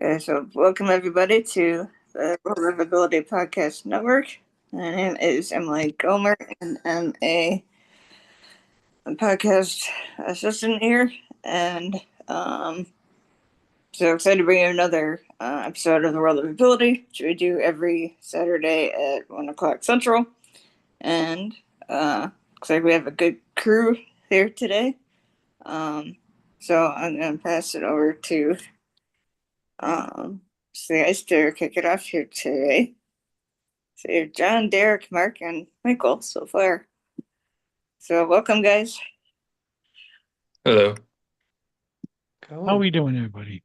So welcome everybody to the World Livability Podcast Network. My name is Emily Gomer, and I'm a podcast assistant here, and so excited to bring you another episode of the World of Ability, which we do every Saturday at 1 o'clock Central. And looks like we have a good crew here today. So I'm going to pass it over to so the guys to kick it off here today. So John, Derek, Mark, and Michael so far. So welcome, guys. Hello. How are we doing, everybody?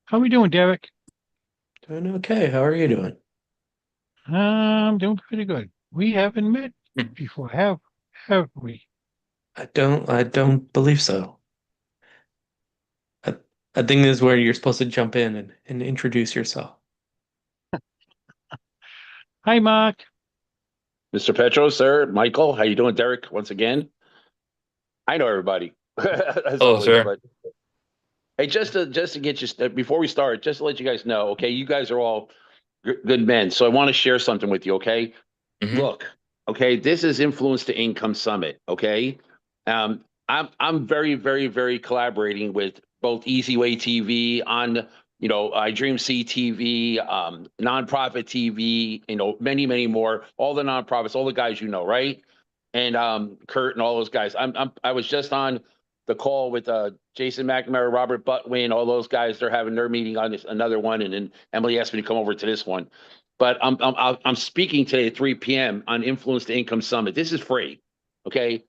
How are we doing, Derek? Doing okay. How are you doing? I'm doing pretty good. We haven't met before, have we? I don't believe so. I, I think this is where you're supposed to jump in and introduce yourself. Hi, Mark. Mr. Petro, sir, Michael, how you doing? Derek, once again. I know everybody, as Hello, always. sir. But hey, just to get you before we start, just to let you guys know, okay, you guys are all good men. So I want to share something with you, okay? Mhm. Look, okay, this is Influence to Income Summit, okay? I'm very, very, very collaborating with both Easy Way TV on, I Dream C TV, nonprofit TV, many, many more, all the nonprofits, all the guys right? And Kurt and all those guys. I was just on the call with Jason McNamara, Robert Butwin, all those guys. They're having their meeting on this another one, and then Emily asked me to come over to this one. But I'm speaking today at 3 p.m. on Influence to Income Summit. This is free, okay?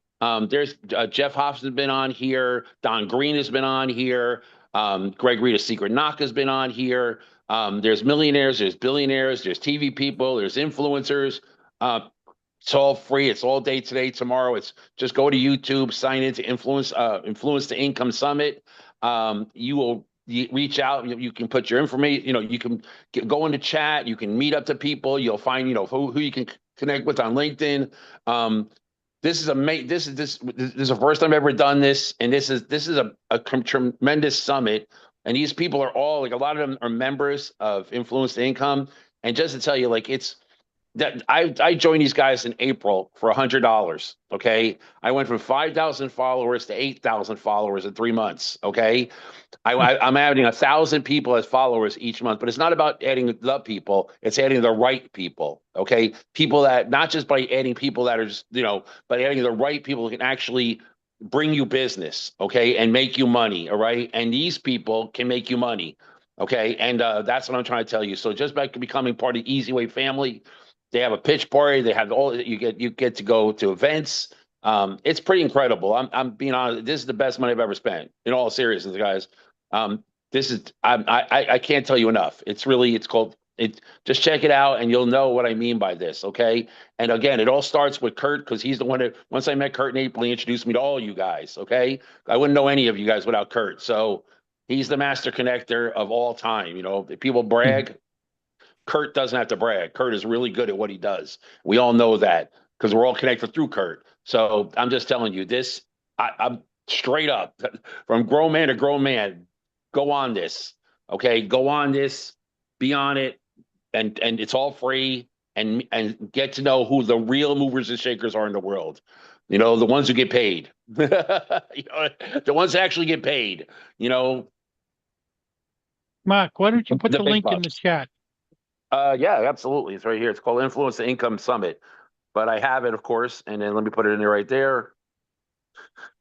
There's Jeff Hobson's been on here. Don Green has been on here. Greg Rita's Secret Knock has been on here. There's millionaires, there's billionaires, there's TV people, there's influencers. It's all free. It's all day today, tomorrow. It's just go to YouTube, sign into Influence to Income Summit. You reach out. You can put your information. You can go into chat. You can meet up to people. You'll find who you can connect with on LinkedIn. This is this is the first time I've ever done this, and this is a tremendous summit. And these people are all like a lot of them are members of Influence to Income. And just to tell you, like it's that I joined these guys in April for $100. Okay, I went from 5,000 followers to 8,000 followers in 3 months. Okay, I'm adding 1,000 people as followers each month, but it's not about adding the people; it's adding the right people. Okay, people that not just by adding people that are just but adding the right people who can actually bring you business. Okay, and make you money. All right, and these people can make you money. Okay, and that's what I'm trying to tell you. So just by becoming part of the Easy Way family, they have a pitch party. They have all you get to go to events. It's pretty incredible. I'm being honest. This is the best money I've ever spent. In all seriousness, guys. This is I can't tell you enough. It's called it. Just check it out, and you'll know what I mean by this. Okay. And again, it all starts with Kurt because he's the one that once I met Kurt in April, he introduced me to all you guys. Okay. I wouldn't know any of you guys without Kurt. So he's the master connector of all time. If people brag. Kurt doesn't have to brag. Kurt is really good at what he does. We all know that because we're all connected through Kurt. So I'm just telling you this. I'm straight up from grown man to grown man. Go on this, okay? Go on this. Be on it, and it's all free. And get to know who the real movers and shakers are in the world. The ones who get paid. The ones that actually get paid. You know, Mark, why don't you put the the big link in the bucks. chat? Yeah, absolutely. It's right here. It's called Influence the Income Summit. But I have it, of course, and then let me put it in there right there.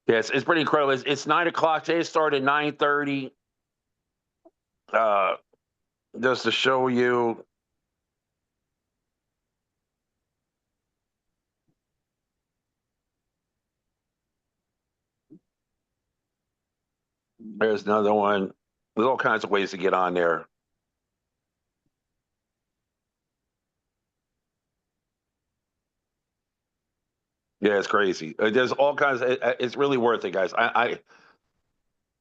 Yes, it's pretty incredible. It's 9 o'clock. Today started at 9:30. Uh, just to show you. There's another one. There's all kinds of ways to get on there. Yeah, it's crazy. There's all kinds. It's really worth it, guys.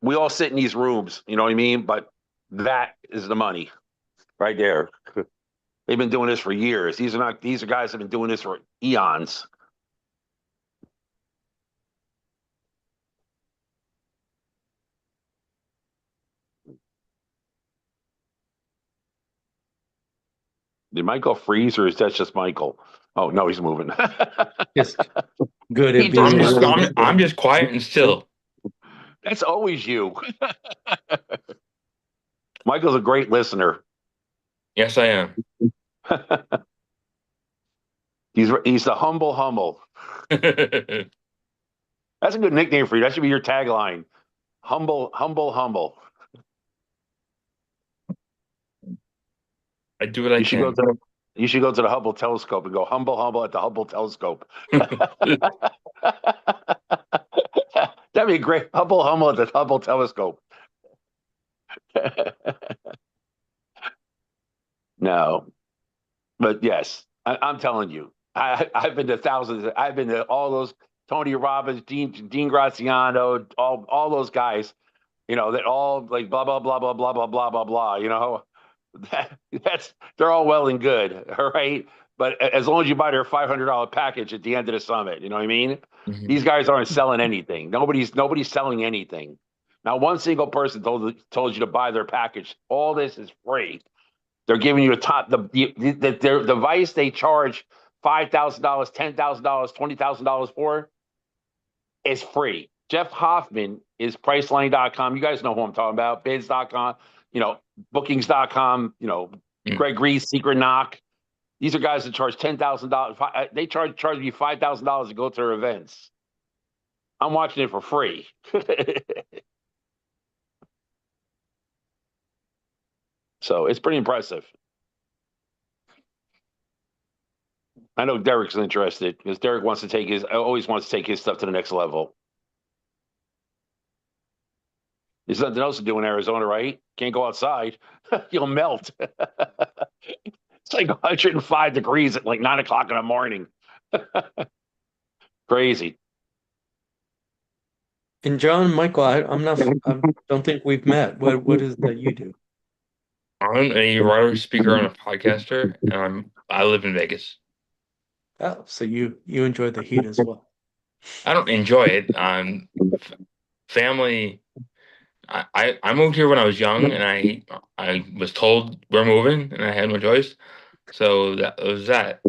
We all sit in these rooms, you know what I mean? But that is the money right there. They've been doing this for years. These are guys that have been doing this for eons. Did Michael freeze, or is that just Michael? Oh no, he's moving. Just good at He does being. I'm just quiet and still. That's always you. Michael's a great listener. Yes, I am. He's the humble. That's a good nickname for you. That should be your tagline. Humble. I do what I You should go can. to the Hubble telescope and go humble at the Hubble telescope. That'd be great. Humble at the Hubble telescope. No, but yes, I'm telling you, I've been to thousands. I've been to all those Tony Robbins, Dean Graziano, all those guys. You know that all like blah blah blah blah blah blah blah blah blah. You know, that's they're all well and good, all right. But as long as you buy their $500 package at the end of the summit, you know what I mean. Mhm. These guys aren't selling anything. Nobody's selling anything. Not one single person told you to buy their package. All this is free. They're giving you the device they charge $5,000, $10,000, $20,000 for is free. Jeff Hoffman is Priceline.com. You guys know who I'm talking about. Bids.com, bookings.com, Greg Reese, Secret Knock. These are guys that charge $10,000. They charge you $5,000 to go to their events. I'm watching it for free. So it's pretty impressive. I know Derek's interested because Derek always wants to take his stuff to the next level. There's nothing else to do in Arizona, right? Can't go outside. You'll melt. It's like 105 degrees at like 9 o'clock in the morning. Crazy. And John, Michael, I'm not. I don't think we've met. What is that you do? I'm a writer, speaker, and a podcaster, and I live in Vegas. Oh, so you enjoy the heat as well. I don't enjoy it. Family. I moved here when I was young, and I was told we're moving, and I had no choice. So that was that.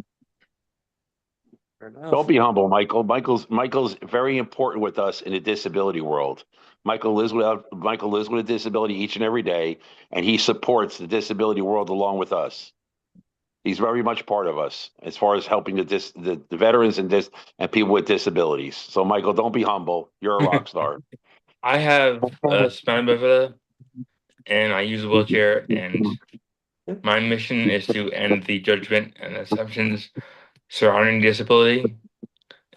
Fair enough. Don't be humble, Michael. Michael's very important with us in the disability world. Michael lives with a disability each and every day, and he supports the disability world along with us. He's very much part of us as far as helping the veterans and people with disabilities. So, Michael, don't be humble. You're a rock star. I have a spina bifida, and I use a wheelchair, and my mission is to end the judgment and assumptions surrounding disability.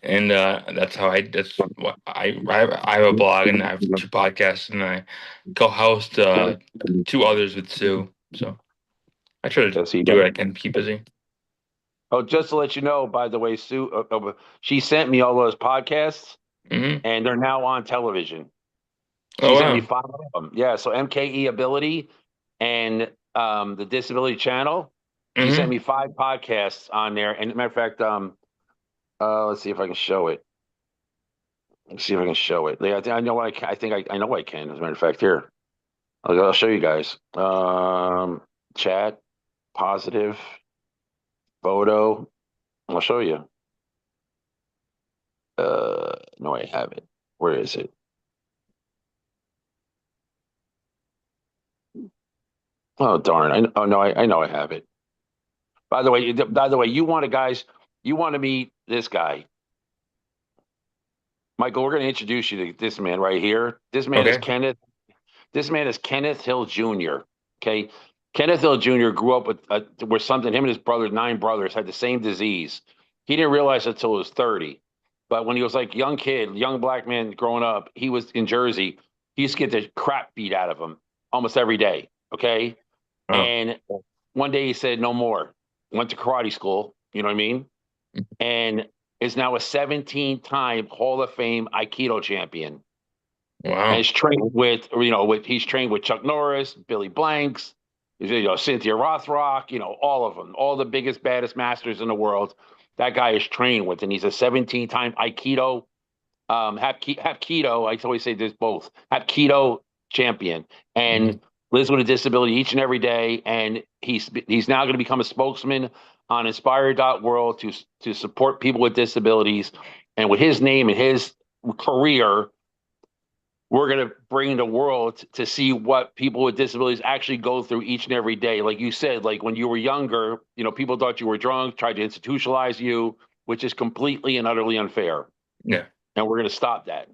And that's what I have a blog, and I have 2 podcasts, and I co-host 2 others with Sue. So I try to Yes, he do does. what I can to keep busy. Oh, just to let you know, by the way, Sue, she sent me all those podcasts, Hmm. and they're now on television. Oh She sent me wow. 5 of them. Yeah, so MKE Ability and the Disability Channel. She sent Hmm. me 5 podcasts on there. And matter of fact, let's see if I can show it. Let's see if I can show it. Yeah, I know I think I know I can. As a matter of fact, here I'll show you guys. Chat, positive, photo. I'll show you. No, I have it. Where is it? Oh darn! Oh no, I know I have it. By the way, you want to meet this guy, Michael. We're going to introduce you to this man right here. This man is Okay. Kenneth. This man is Kenneth Hill Jr. Okay, Kenneth Hill Jr. grew up with something. Him and his brothers, 9 brothers, had the same disease. He didn't realize it until he was 30. But when he was like young kid, young black man growing up, he was in Jersey. He used to get the crap beat out of him almost every day. Okay, Oh. and one day he said no more. Went to karate school. You know what I mean? And is now a 17-time Hall of Fame Aikido champion. And Wow. he's trained he's trained with Chuck Norris, Billy Blanks, Cynthia Rothrock, all of them, all the biggest, baddest masters in the world. That guy is trained with, and he's a 17-time Aikido, Hapkido. I always say there's both Hapkido champion. Mhm. And lives with a disability each and every day, and he's now going to become a spokesman on Inspire.world to support people with disabilities. And with his name and his career, we're going to bring the world to see what people with disabilities actually go through each and every day. Like you said, like when you were younger, people thought you were drunk, tried to institutionalize you, which is completely and utterly unfair. Yeah. And we're going to stop that.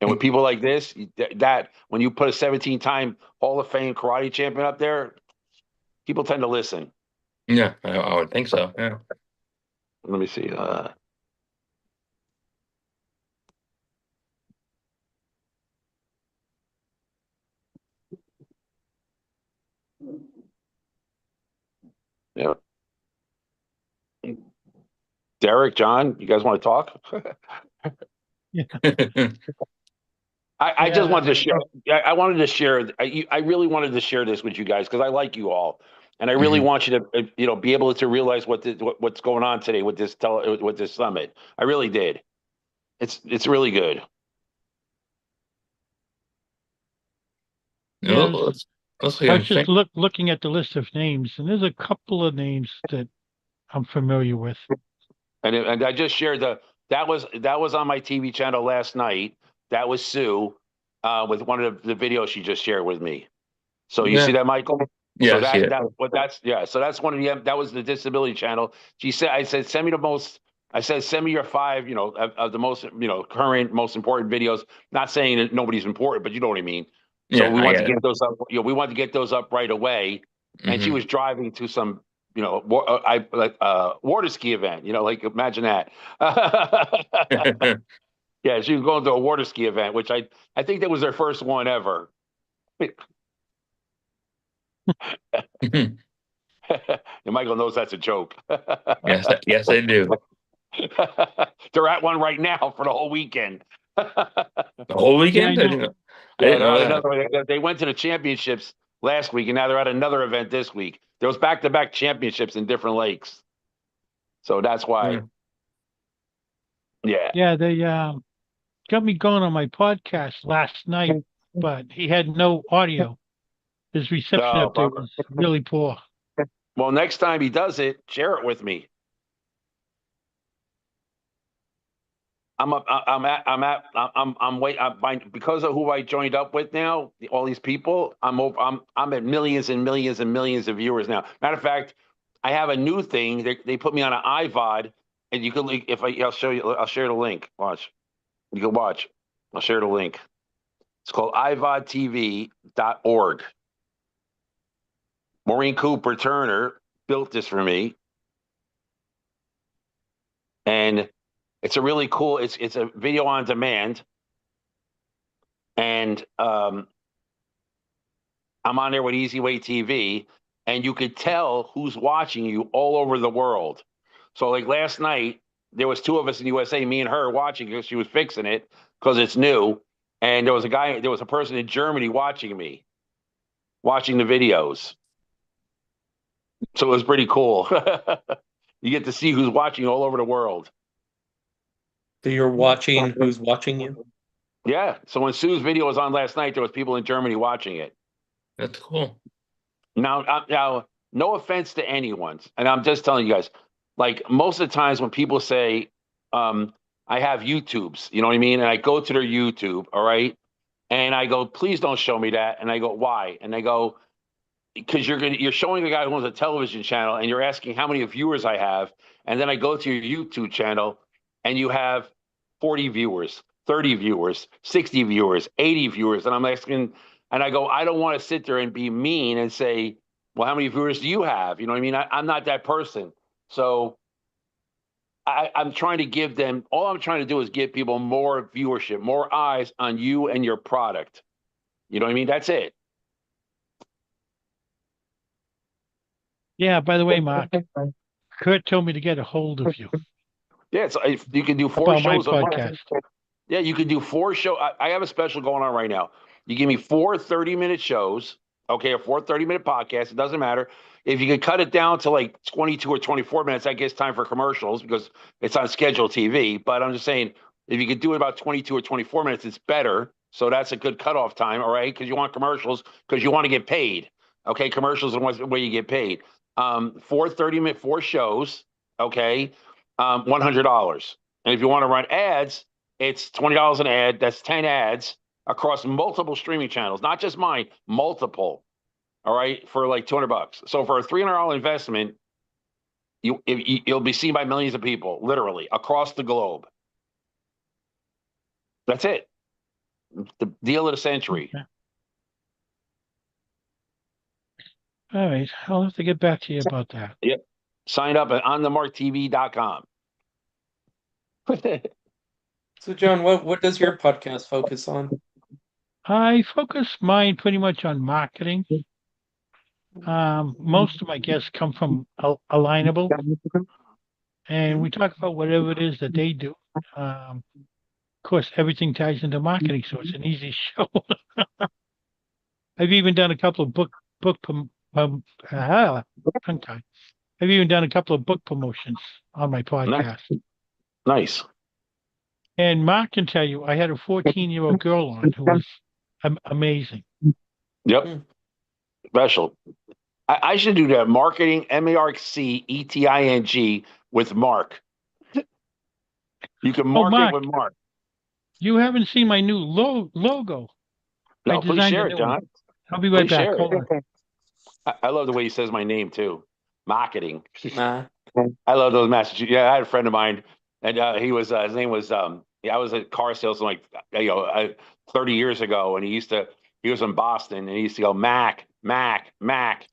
And with people like this, that when you put a 17-time Hall of Fame karate champion up there, people tend to listen. Yeah, I would think so. Yeah. Let me see. Yeah. Derek, John, you guys want to talk? I just wanted to share. I wanted to share. I really wanted to share this with you guys because I like you all, and I really want you to be able to realize what's going on today with this summit. I really did. It's really good. Yeah, Let's I was just looking at the list of names, and there's a couple of names that I'm familiar with. And I just shared that was on my TV channel last night. That was Sue with one of the videos she just shared with me. So you see that, Michael? Yeah, so I see it. So that's one of the that was the disability channel. I said send me your 5 of the most current most important videos. Not saying that nobody's important, but you know what I mean. So Yeah, we I wanted to get get those up. We wanted to get those up right away. And she was driving to some water ski event. Like imagine that. it. Yeah, she was going to a water ski event, which I think that was their first one ever. And Michael knows that's a joke. Yes, I do. They're at one right now for the whole weekend. The whole weekend? Yeah, I I know. didn't know that. They went to the championships last week, and now they're at another event this week. There was back-to-back championships in different lakes, so that's why. Yeah. Yeah, they got me going on my podcast last night, but he had no audio. His reception up there was really poor. Well, next time he does it, share it with me. Because of who I joined up with now, all these people, I'm at millions and millions and millions of viewers now. Matter of fact, I have a new thing. They put me on an iVod, and you can I'll show you. I'll share the link. Watch. You can watch. I'll share the link. It's called ivodtv.org. Maureen Cooper Turner built this for me, and it's a really cool. It's a video on demand, and I'm on there with Easy Way TV, and you could tell who's watching you all over the world. So like last night, there was 2 of us in the USA, me and her watching because she was fixing it because it's new, and there was a person in Germany watching me, watching the videos. So it was pretty cool. You get to see who's watching all over the world. So you're watching who's watching you? Yeah. So when Sue's video was on last night, there was people in Germany watching it. That's cool. Now, no offense to anyone, and I'm just telling you guys, like most of the times when people say, I have YouTubes, you know what I mean? And I go to their YouTube, all right? And I go, please don't show me that. And I go, why? And they go, because you're showing a guy who owns a television channel and you're asking how many viewers I have. And then I go to your YouTube channel and you have 40 viewers, 30 viewers, 60 viewers, 80 viewers. And I'm asking, and I go, I don't want to sit there and be mean and say, well, how many viewers do you have? You know what I mean? I'm not that person. So I'm trying to give them, all I'm trying to do is give people more viewership, more eyes on you and your product. You know what I mean? That's it. Yeah, by the way, Mark, Kurt told me to get a hold of you. Yeah, so you can do 4 about shows my a month. podcast. Yeah, you can do 4 shows. I have a special going on right now. You give me 4 30-minute shows, okay, a 4 30-minute podcast. It doesn't matter. If you could cut it down to like 22 or 24 minutes, that gives time for commercials because it's on scheduled TV. But I'm just saying, if you could do it about 22 or 24 minutes, it's better. So that's a good cutoff time, all right? Because you want commercials, because you want to get paid. Okay, commercials are where you get paid. 4 shows, okay, $100. And if you want to run ads, it's $20 an ad. That's 10 ads across multiple streaming channels, not just mine, multiple. All right, for like $200. So for a $300 investment, you'll be seen by millions of people, literally across the globe. That's it. The deal of the century. Okay. All right. I'll have to get back to you about that. Yep. Sign up at onthemarktv.com. So, John, what does your podcast focus on? I focus mine pretty much on marketing. Most of my guests come from Alignable, and we talk about whatever it is that they do. Of course, everything ties into marketing, so it's an easy show. I've even done a couple of tongue tie. I've even done a couple of book promotions on my podcast. Nice. And Mark can tell you, I had a 14-year-old girl on who was amazing. Yep. Special. I should do that. Marketing, MARCETING with Mark. You can market Mark, with Mark. You haven't seen my new logo. No, please share it, John. I'll be right Please back. share Hold it. on. I love the way he says my name too. Marketing. Nah. I love those messages. Yeah, I had a friend of mine, and he was his name was I was a car salesman like 30 years ago, and he was in Boston, and he used to go Mac, Mac, Mac.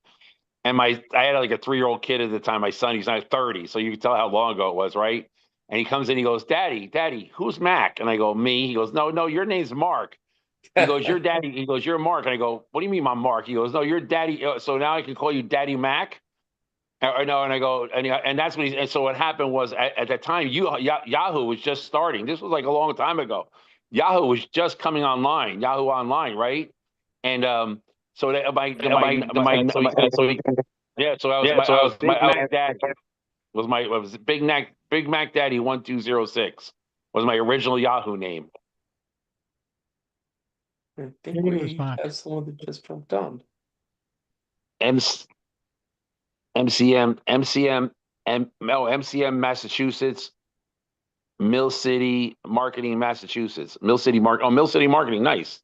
And I had like a 3-year-old kid at the time. My son, he's not 30, so you can tell how long ago it was, right? And he comes in, he goes, Daddy, who's Mac? And I go, me. He goes, No, your name's Mark. He goes, You're Daddy. He goes, You're Mark. And I go, What do you mean, I'm Mark? He goes, No, you're Daddy. So now I can call you Daddy Mac. I know, and I go, and that's when and so what happened was at that time, Yahoo was just starting. This was like a long time ago. Yahoo was just coming online, Yahoo Online, right? And so I was Big Mac Daddy 1206 was my original Yahoo name. I think we have someone that just jumped on. MCM, Massachusetts, Mill City Marketing, Massachusetts. Mill City Marketing, nice.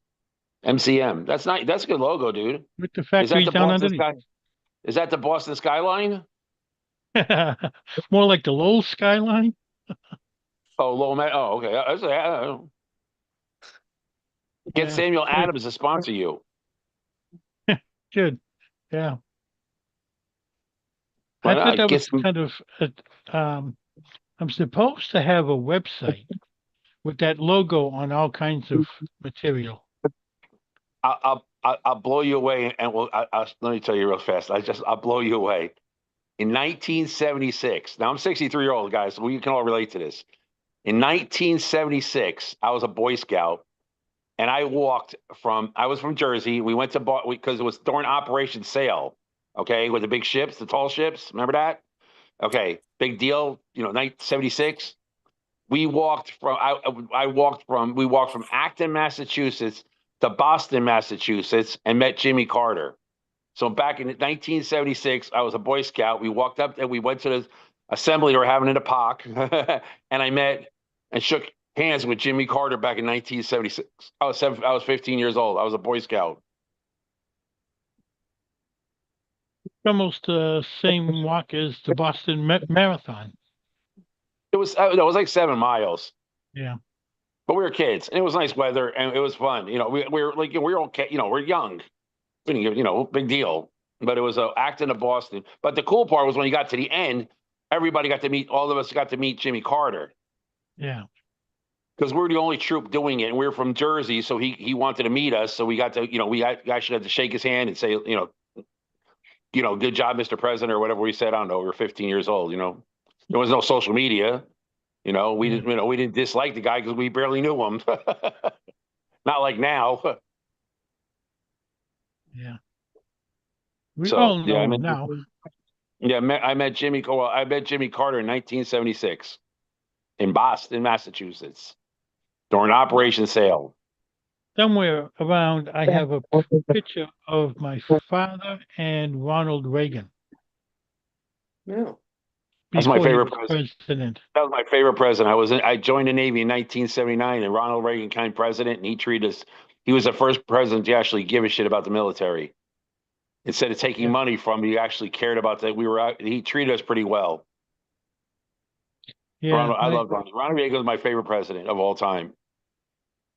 MCM, that's nice. That's a good logo, dude. With the factory down underneath. Is that the Boston skyline? More like the Lowell skyline. Oh, Lowell. Oh, okay. Get Samuel Adams to sponsor you. Good. Yeah. I thought that was kind of. I'm supposed to have a website with that logo on all kinds of material. I'll blow you away, and let me tell you real fast. I'll blow you away. In 1976, now I'm 63-year-old, guys, so we can all relate to this. In 1976, I was a Boy Scout, and I was from Jersey. We went to because it was during Operation Sail, okay, with the big ships, the tall ships. Remember that? Okay, big deal. 1976. We walked from Acton, Massachusetts to Boston, Massachusetts, and met Jimmy Carter. So back in 1976, I was a Boy Scout. We walked up and we went to the assembly they were having in the park, and I met and shook hands with Jimmy Carter back in 1976. I was 15 years old. I was a Boy Scout. Almost the same walk as the Boston Marathon. It was like 7 miles. Yeah. But we were kids, and it was nice weather, and it was fun. We were like, we're okay. We're young. Big deal. But it was Acton to Boston. But the cool part was when you got to the end, all of us got to meet Jimmy Carter. Yeah. Because we're the only troop doing it, and we're from Jersey, so he wanted to meet us. So we got to, we actually had to shake his hand and say, good job, Mr. President, or whatever we said. I don't know. We were 15 years old. There was no social media. We didn't dislike the guy because we barely knew him. Not like now. Yeah. We all know him now. Yeah, I met Jimmy Carter in 1976 in Boston, Massachusetts, during Operation Sail. somewhere around, I have a picture of my father and Ronald Reagan No. That's my before he favorite was president. president. That was my favorite president. I joined the Navy in 1979, and Ronald Reagan became president, and he treated us. He was the first president to actually give a shit about the military. Instead of taking Yeah. money from, he actually cared about that. He treated us pretty well. Yeah, I love Ronald. Ronald Reagan was my favorite president of all time.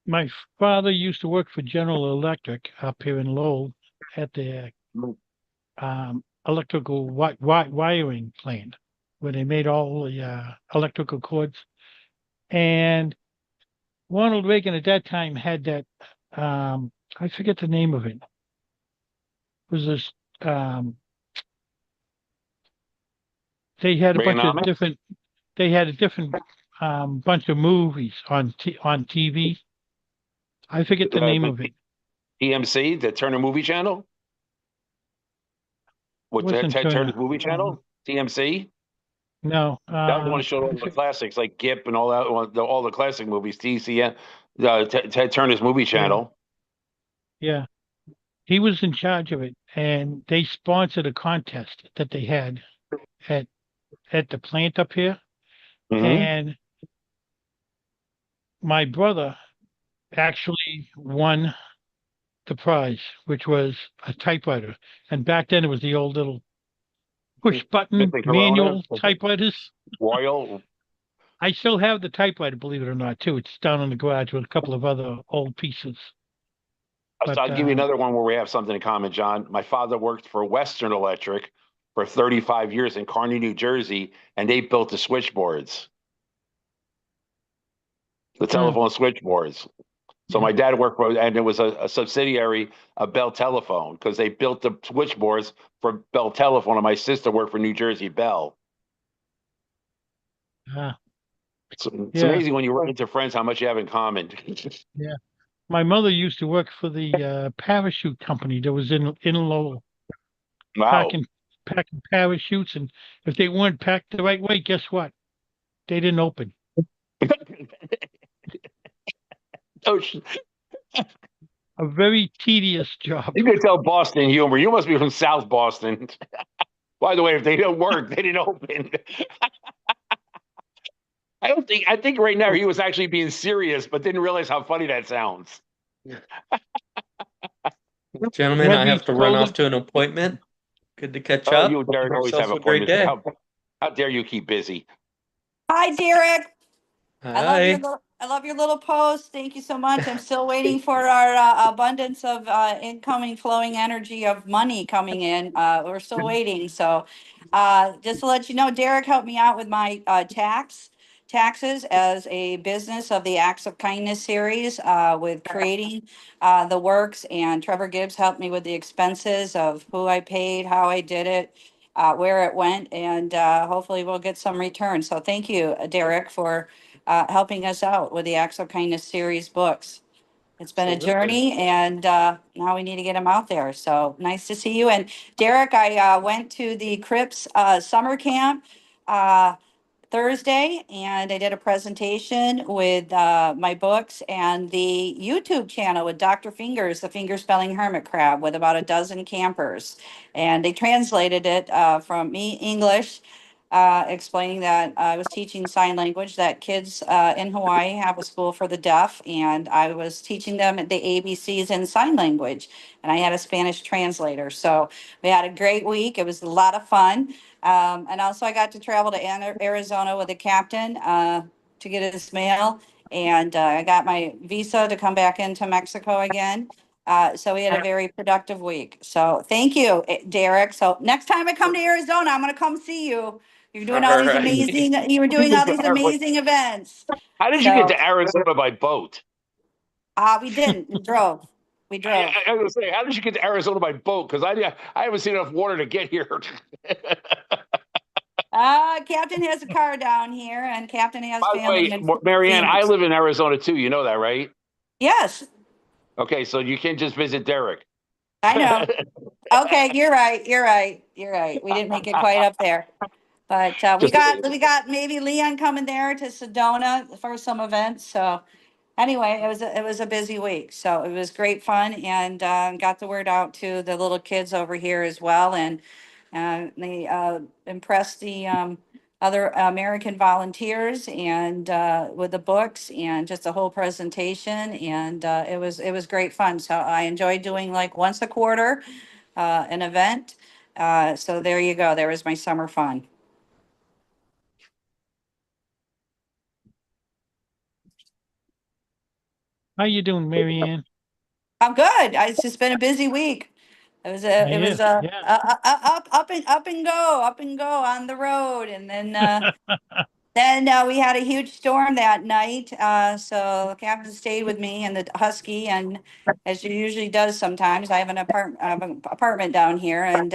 my father used to work for General Electric up here in Lowell at the electrical wiring plant where they made all the electrical cords. And Ronald Reagan at that time had that, I forget the name of it. It was this, they had a bunch of Reaganomics? different, they had a different bunch of movies on TV. I forget the name of it. TMC, the Turner Movie Channel? What, Wasn't Ted Turner. Turner's Movie Channel? TMC? No, That was the one that showed all the classics like Gip and all that, all the classic movies. TCN, Ted Turner's Movie Channel. yeah. He was in charge of it, and they sponsored a contest that they had at the plant up here. Mhm. And my brother actually won the prize, which was a typewriter. And back then it was the old little push button Smith and manual Corona. typewriters. Royal. I still have the typewriter, believe it or not, too. It's down in the garage with a couple of other old pieces. So I'll give you another one where we have something in common, John. My father worked for Western Electric for 35 years in Kearney, New Jersey, and they built the switchboards, the telephone switchboards. So my dad worked for, and it was a subsidiary of Bell Telephone because they built the switchboards for Bell Telephone, and my sister worked for New Jersey Bell. It's amazing when you run into friends how much you have in common. Yeah. My mother used to work for the parachute company that was in Lowell, Wow. packing parachutes, and if they weren't packed the right way, guess what? They didn't open. Oh, A very tedious job. you can tell Boston humor. You must be from South Boston. By the way, if they don't work, they didn't open. I think right now he was actually being serious, but didn't realize how funny that sounds. Gentlemen, I have to run off to an appointment. Good to catch up. You and Derek always have a great appointments. day. How dare you keep busy? Hi, Derek. Hi. I love your little post. Thank you so much. I'm still waiting for our abundance of incoming, flowing energy of money coming in. We're still waiting. So, just to let you know, Derek helped me out with my taxes as a business of the Acts of Kindness series with creating the works, and Trevor Gibbs helped me with the expenses of who I paid, how I did it. Where it went, and hopefully we'll get some return. So thank you, Derek, for helping us out with the Acts of Kindness series books. It's been a journey, and now we need to get them out there. So nice to see you. And Derek, I went to the Crips summer camp Thursday, and I did a presentation with my books and the YouTube channel with Dr. Fingers, the finger spelling hermit crab, with about a dozen campers. And they translated it from me English, explaining that I was teaching sign language, that kids in Hawaii have a school for the deaf, and I was teaching them the ABCs in sign language. And I had a Spanish translator. So we had a great week. It was a lot of fun. And also I got to travel to Arizona with the captain to get his mail. And I got my visa to come back into Mexico again. So we had a very productive week. So thank you, Derek. So next time I come to Arizona, I'm going to come see you. You're doing all these amazing, you were doing all these amazing events. How did you get to Arizona by boat? We didn't. We drove. We drove. I was going to say, how did you get to Arizona by boat? Because I haven't seen enough water to get here. Captain has a car down here, and Captain has By the family way, in Marianne, I Phoenix. live in Arizona too. You know that, right? Yes, Okay, so you can't just visit Derek. I know. Okay, you're right. You're right. You're right. We didn't make it quite up there, but we got maybe Leon coming there to Sedona for some events. So anyway, it was a busy week, so it was great fun, and got the word out to the little kids over here as well, and they impressed the other American volunteers and with the books and just the whole presentation, and it was great fun. So I enjoyed doing like once a quarter an event. So there you go. There was my summer fun. How you doing, Marianne? I'm good. It's just been a busy week. It was Yes, yeah. up and go on the road, and then we had a huge storm that night. So the captain stayed with me and the husky, and as she usually does sometimes, I have an apartment down here, and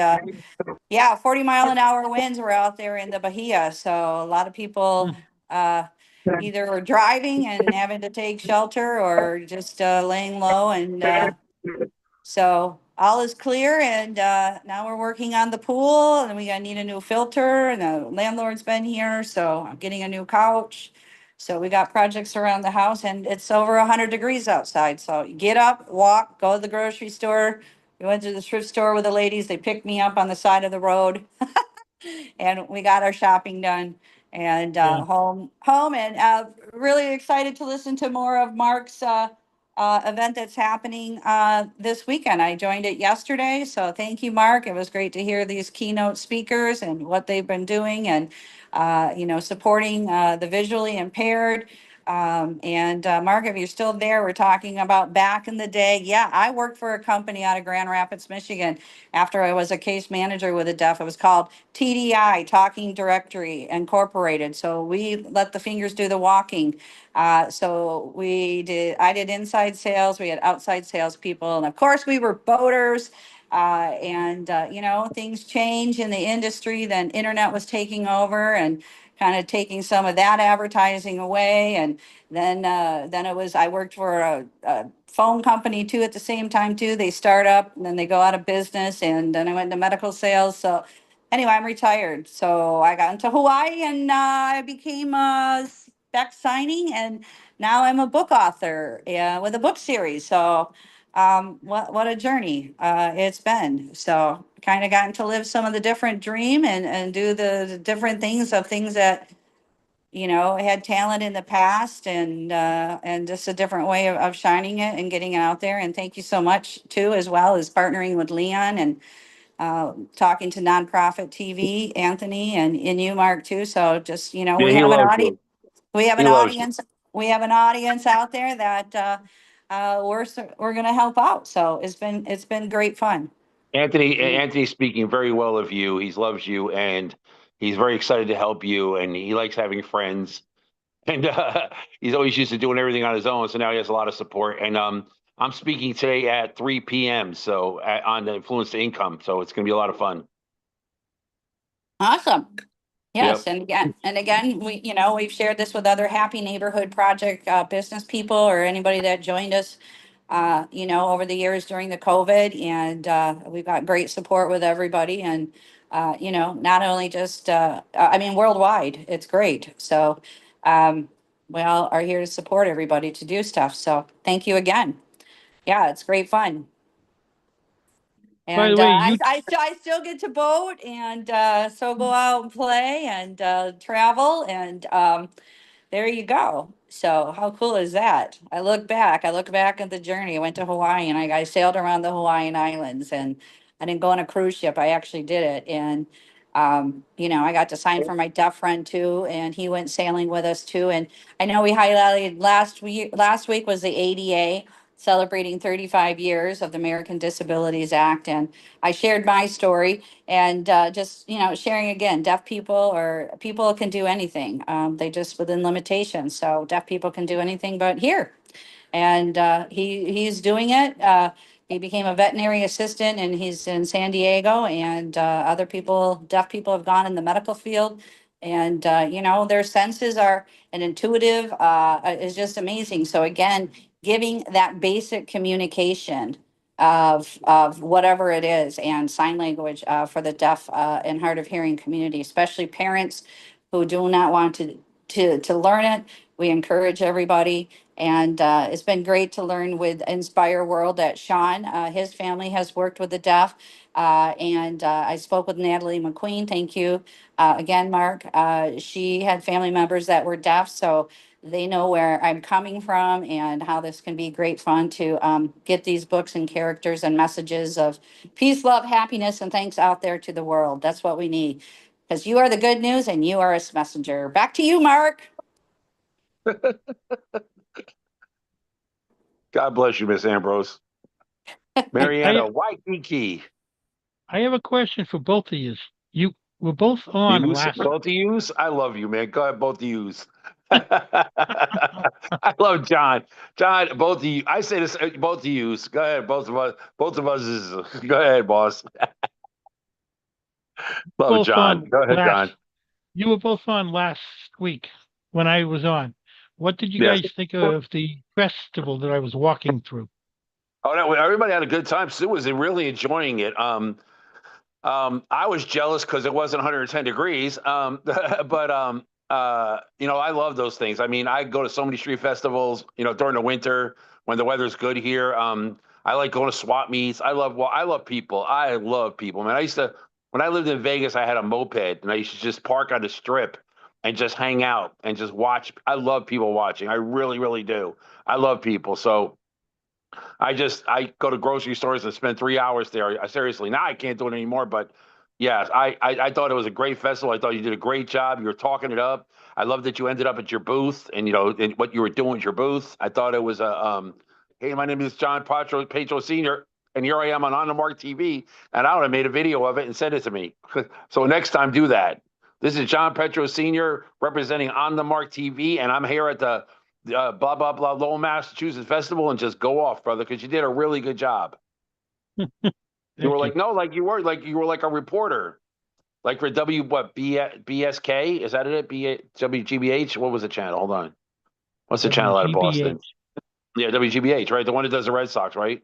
yeah, 40-mile-an-hour winds were out there in the Bahia. So a lot of people uh, either were driving and having to take shelter or just laying low. And so all is clear. And now we're working on the pool, and we gotta need a new filter. And the landlord's been here, so I'm getting a new couch. So we got projects around the house, and it's over 100 degrees outside. So you get up, walk, go to the grocery store. We went to the thrift store with the ladies. They picked me up on the side of the road, and we got our shopping done and Yeah. home, and really excited to listen to more of Mark's event that's happening this weekend. I joined it yesterday, so thank you, Mark. It was great to hear these keynote speakers and what they've been doing, and supporting the visually impaired. And Mark, if you're still there, we're talking about back in the day. Yeah, I worked for a company out of Grand Rapids, Michigan. After I was a case manager with the deaf, it was called TDI, Talking Directory Incorporated. So we let the fingers do the walking. I did inside sales, we had outside sales people, and of course we were boaters. Things change in the industry. Then internet was taking over and kind of taking some of that advertising away. And then I worked for a phone company too at the same time too. They start up and then they go out of business. And then I went into medical sales. So anyway, I'm retired. So I got into Hawaii, and I became a spec signing, and now I'm a book author with a book series. So what a journey it's been. So kind of gotten to live some of the different dream, and do the different things that had talent in the past, and just a different way of shining it and getting it out there. And thank you so much too, as well as partnering with Leon, and talking to nonprofit TV, Anthony, and you, Mark, too. So just, Yeah, we he have an loves audience, you. we have He an loves you. audience, we have an audience out there that we're going to help out. So it's been great fun. Anthony's speaking very well of you. He loves you, and he's very excited to help you, and he likes having friends. And he's always used to doing everything on his own, so now he has a lot of support. And I'm speaking today at 3 p.m. On the influence to income, so it's going to be a lot of fun. Awesome. Yes, Yep. and again, we've shared this with other Happy Neighborhood Project business people, or anybody that joined us, over the years during the COVID, and we've got great support with everybody, and not only just, I mean, worldwide, it's great. So, we all are here to support everybody to do stuff. So, thank you again. Yeah, it's great fun. By the And way, you I still get to boat, and so go out and play, and travel, and there you go. So how cool is that? I look back at the journey. I went to Hawaii, and I sailed around the Hawaiian Islands, and I didn't go on a cruise ship. I actually did it. And, I got to sign for my deaf friend too, and he went sailing with us too. And I know we highlighted last week was the ADA celebrating 35 years of the American Disabilities Act. And I shared my story, and just sharing again, deaf people, or people can do anything, they just within limitations. So deaf people can do anything but hear, and he's doing it. He became a veterinary assistant, and he's in San Diego, and other people, deaf people, have gone in the medical field, and their senses are an intuitive, is just amazing. So again, giving that basic communication of whatever it is, and sign language for the deaf and hard of hearing community, especially parents who do not want to to learn it. We encourage everybody. And it's been great to learn with Inspire World that Sean, his family has worked with the deaf. And I spoke with Natalie McQueen. Thank you again, Mark. She had family members that were deaf. So they know where I'm coming from and how this can be great fun to get these books and characters and messages of peace, love, happiness, and thanks out there to the world. That's what we need. Because you are the good news and you are a messenger. Back to you, Mark. God bless you, Miss Ambrose. Mariana Waikiki. I have a question for both of you. You were both on last. Both of yous? I love you, man. Go ahead, both of yous. I love John. John, both of you. I say this, both of yous. Go ahead, both of us. Both of us is. Go ahead, boss. Love Both John. on Go ahead, John. You were both on last week when I was on. What did you Yes. guys think of the festival that I was walking through? Oh, no, everybody had a good time. Sue was really enjoying it. I was jealous because it wasn't 110 degrees. But I love those things. I mean, I go to so many street festivals, during the winter when the weather's good here. I like going to swap meets. I love people. I love people, man. When I lived in Vegas, I had a moped and I used to just park on the strip and just hang out and just watch. I love people watching. I really, really do. I love people. So I go to grocery stores and spend 3 hours there. Seriously, now I can't do it anymore. But yes, I thought it was a great festival. I thought you did a great job. You were talking it up. I love that you ended up at your booth and and what you were doing at your booth. I thought it was hey, my name is John Petro Senior, and here I am on the Mark TV, and I would have made a video of it and sent it to me. So next time, do that. This is John Petro Senior representing On the Mark TV, and I'm here at the blah blah blah Lowell, Massachusetts festival, and just go off, brother, because you did a really good job. You were like, no, like you were like a reporter, like for BSK, is that it? WGBH? What was the channel? Hold on, what's the channel out of Boston? Yeah, WGBH, right? The one that does the Red Sox, right?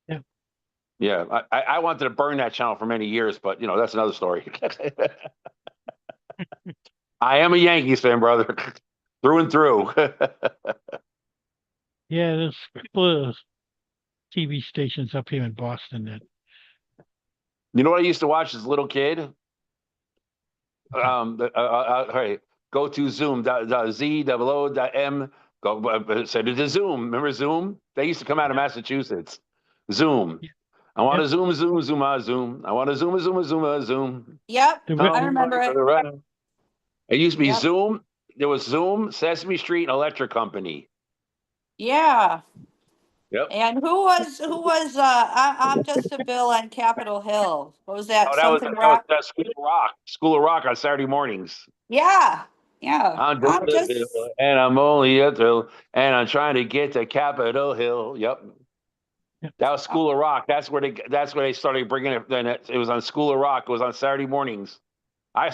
Yeah. Yeah, I wanted to burn that channel for many years, but that's another story. I am a Yankees fan, brother, through and through. Yeah, there's a couple of TV stations up here in Boston that. You know what I used to watch as a little kid? Hey, go to Zoom, Z-O-O-M, go send it to Zoom. Remember Zoom? They used to come out of Massachusetts. Zoom. Yeah. I want to zoom. I want to zoom. Yep, The I remember it. It used to be Yep. Zoom. There was Zoom, Sesame Street, and Electric Company. Yeah. Yep. And who was I'm just a Bill on Capitol Hill. What was that? Oh, Something rock? that School of Rock. School of Rock on Saturday mornings. Yeah. Yeah. I'm I'm just a just Bill, and I'm only a thrill, and I'm trying to get to Capitol Hill. Yep. That was School of Rock. That's where they started bringing it. Then it was on School of Rock. It was on Saturday mornings. Yeah.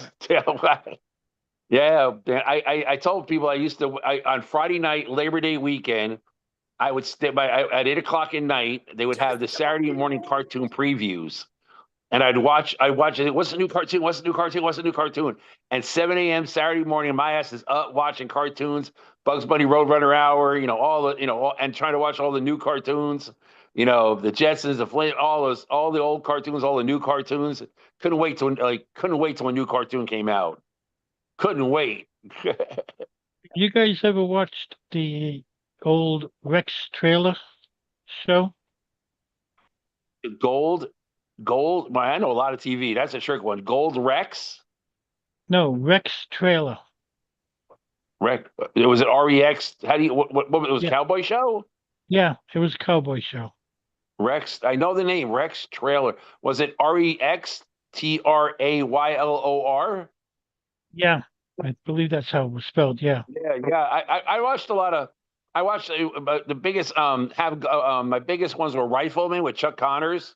I told people I used to on Friday night, Labor Day weekend, I would stay at 8 o'clock at night. They would have the Saturday morning cartoon previews, and I'd watch it. What's the new cartoon? What's the new cartoon? What's the new cartoon? And 7 a.m. Saturday morning, my ass is up watching cartoons, Bugs Bunny, Roadrunner Hour, all the and trying to watch all the new cartoons. The Jetsons, the Flint, all the old cartoons, all the new cartoons. Couldn't wait till a new cartoon came out. Couldn't wait. You guys ever watched the old Rex trailer show? Gold. Well, I know a lot of TV. That's a trick one. Gold Rex. No, Rex trailer. Rex. Was it REX? How do you? What it was? Yeah. Cowboy Show. Yeah, it was a cowboy show. Rex. I know the name. Rex Trailer. Was it REXTRAYLOR? Yeah, I believe that's how it was spelled. Yeah. Yeah. I watched a lot of. I watched the biggest. My biggest ones were Rifleman with Chuck Connors.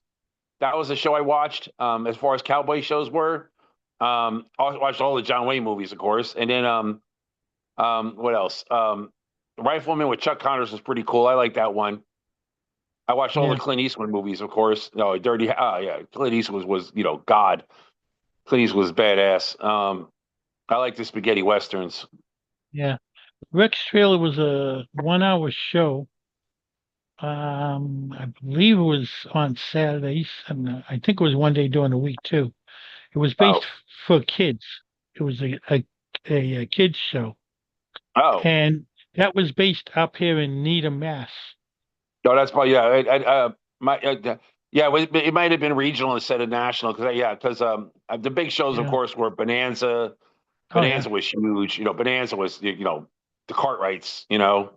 That was the show I watched. As far as cowboy shows were, I watched all the John Wayne movies, of course, and then what else? Rifleman with Chuck Connors was pretty cool. I like that one. I watched all the Clint Eastwood movies, of course. No, Dirty. Yeah, Clint Eastwood was God. Clint Eastwood was badass. I like the spaghetti westerns. Yeah. Rex Trailer was a 1 hour show. I believe it was on Saturdays, and I think it was one day during the week too. It was based Oh, for kids. It was a kids show, oh, and that was based up here in Needham, Mass. no, that's probably, yeah. Yeah, it might have been regional instead of national because the big shows, of Yeah. course, were Bonanza. Oh yeah. Bonanza was huge. Bonanza was the Cartwrights. You know,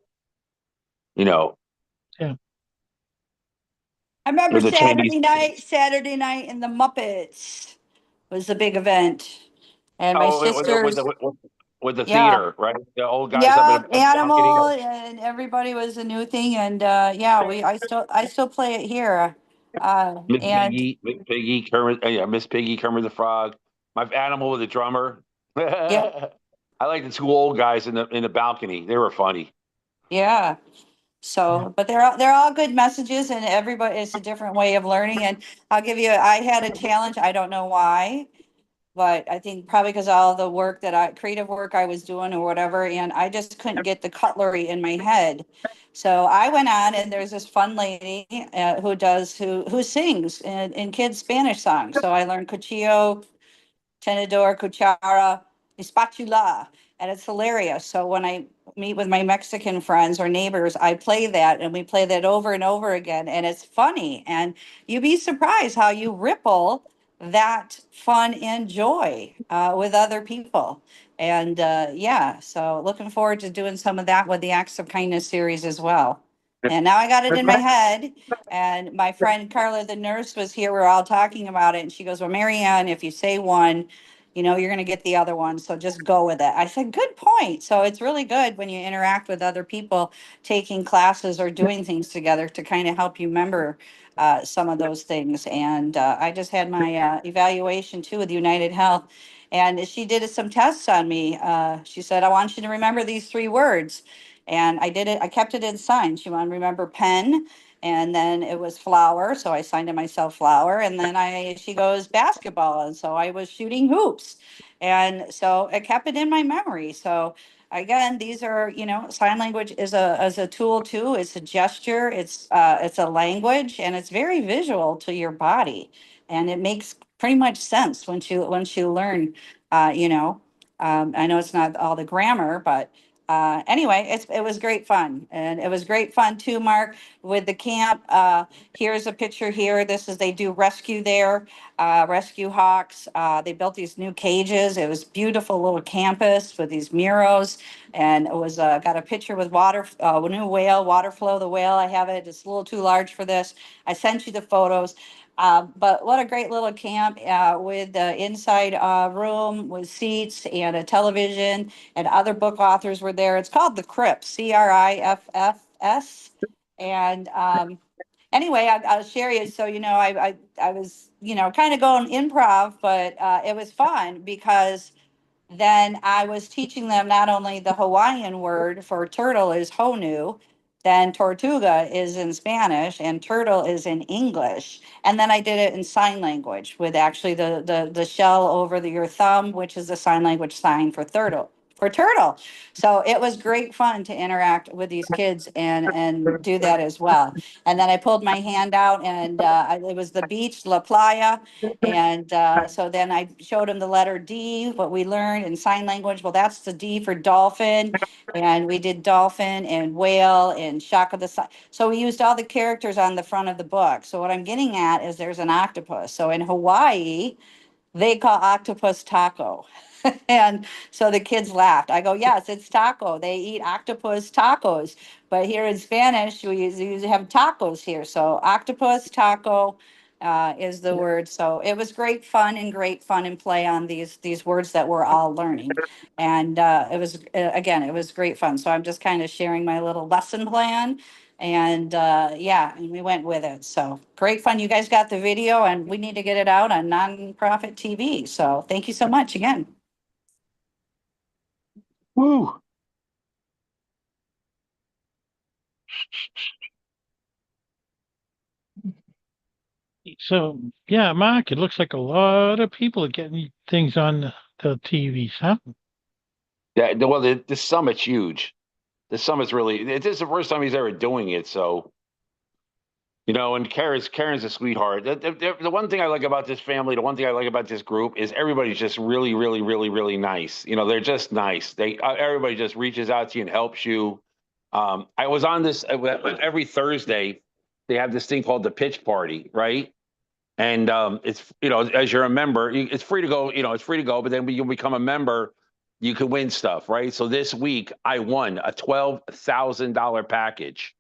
I it remember was a Chinese. Saturday night in the Muppets was the big event. And my Oh, sisters, with the yeah, theater, right? The old guys up yeah, at the balcony. Animal and everybody was a new thing. And yeah, I still play it here. And Miss Piggy, Kermit, yeah, Miss Piggy, Kermit the Frog. My animal with the drummer. yeah, I like the two old guys in the balcony. They were funny. yeah. Yeah. So, but they're all good messages, and everybody, it's a different way of learning. And I'll give you, I had a challenge. I don't know why, but I think probably because all the work creative work I was doing or whatever, and I just couldn't get the cutlery in my head. So I went on, and there's this fun lady who sings in kids Spanish songs. So I learned Cuchillo, Tenedor, Cuchara, Spatula, and it's hilarious. So when I meet with my Mexican friends or neighbors, I play that and we play that over and over again, and it's funny. And you'd be surprised how you ripple that fun and joy with other people. And yeah, so looking forward to doing some of that with the Acts of Kindness series as well. And now I got it in my head. And my friend Carla, the nurse, was here. We are all talking about it. And she goes, well, Marianne, if you say one, you're going to get the other one. So just go with it. I said, good point. So it's really good when you interact with other people taking classes or doing things together to kind of help you remember some of those things. And I just had my evaluation too with United Health. And she did some tests on me. She said, I want you to remember these 3 words. And I did it. I kept it in signs. She wanted to remember pen, and then it was flower, so I signed to myself flower, and then she goes basketball, and so I was shooting hoops, and so I kept it in my memory. So again, these are, sign language is a tool too. It's a gesture, it's a language, and it's very visual to your body, and it makes pretty much sense once you learn. you know I know it's not all the grammar, but anyway, it was great fun, and it was great fun too, Mark, with the camp. Here's a picture here. They do rescue there, rescue hawks. They built these new cages. It was beautiful little campus with these murals, and it was got a picture with new whale, water flow, the whale. I have it. It's a little too large for this. I sent you the photos. But what a great little camp with the inside room with seats and a television, and other book authors were there. It's called The Crips, Criffs. And anyway, I'll share you. So, I was, kind of going improv, but it was fun because then I was teaching them not only the Hawaiian word for turtle is honu, then tortuga is in Spanish and turtle is in English. And then I did it in sign language with actually the shell over your thumb, which is the sign language sign for turtle. For turtle. So it was great fun to interact with these kids and do that as well. And then I pulled my hand out, and it was the beach, La Playa, and so then I showed him the letter D, what we learned in sign language. Well, that's the D for dolphin. And we did dolphin and whale and shock of the sun. So we used all the characters on the front of the book. So what I'm getting at is there's an octopus. So in Hawaii, they call octopus taco. And so the kids laughed. I go, yes, it's taco. They eat octopus tacos. But here in Spanish, we usually have tacos here. So octopus taco is the word. So it was great fun and play on these words that we're all learning. And it was, again, it was great fun. So I'm just kind of sharing my little lesson plan. And yeah, and we went with it. So great fun. You guys got the video, and we need to get it out on nonprofit TV. So thank you so much again. Woo! So yeah, Mark, it looks like a lot of people are getting things on the TVs, huh? Yeah, well, the summit's huge. The summit's really. This is the first time he's ever doing it, so and Karen's a sweetheart. The one thing I like about this family, the one thing I like about this group is everybody's just really, really, really, really nice. They're just nice. Everybody just reaches out to you and helps you. I was on this every Thursday. They have this thing called the pitch party, right? And it's as you're a member, it's free to go. It's free to go. But then when you become a member, you can win stuff, right? So this week I won a $12,000 package.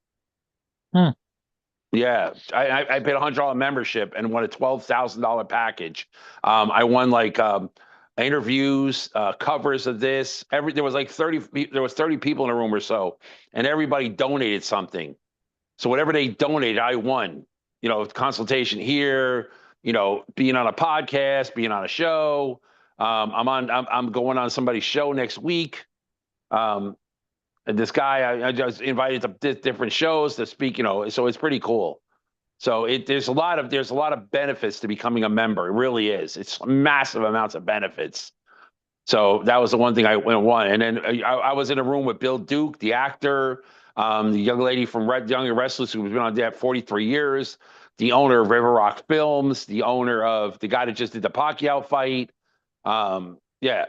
Hmm. Yeah, I paid $100 membership and won a $12,000 package. I won like interviews, covers of this. There was like 30 people in a room or so, and everybody donated something. So whatever they donated, I won. Consultation here. Being on a podcast, being on a show. I'm going on somebody's show next week. And this guy, I just invited to different shows to speak. So it's pretty cool. So there's a lot of benefits to becoming a member. It really is. It's massive amounts of benefits. So that was the one thing I won. And then I was in a room with Bill Duke, the actor, the young lady from Young and Restless, who's been on that 43 years, the owner of River Rock Films, the owner of the guy that just did the Pacquiao fight. Yeah.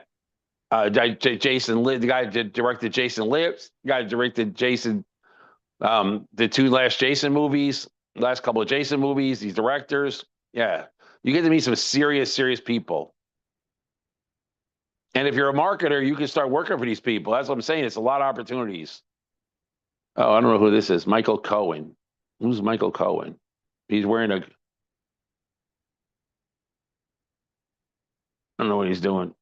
Jason Lives, the guy that directed Jason Lives, the guy that directed Jason, the two last Jason movies, last couple of Jason movies, these directors. Yeah. You get to meet some serious, serious people. And if you're a marketer, you can start working for these people. That's what I'm saying. It's a lot of opportunities. Oh, I don't know who this is. Michael Cohen. Who's Michael Cohen? He's wearing I don't know what he's doing.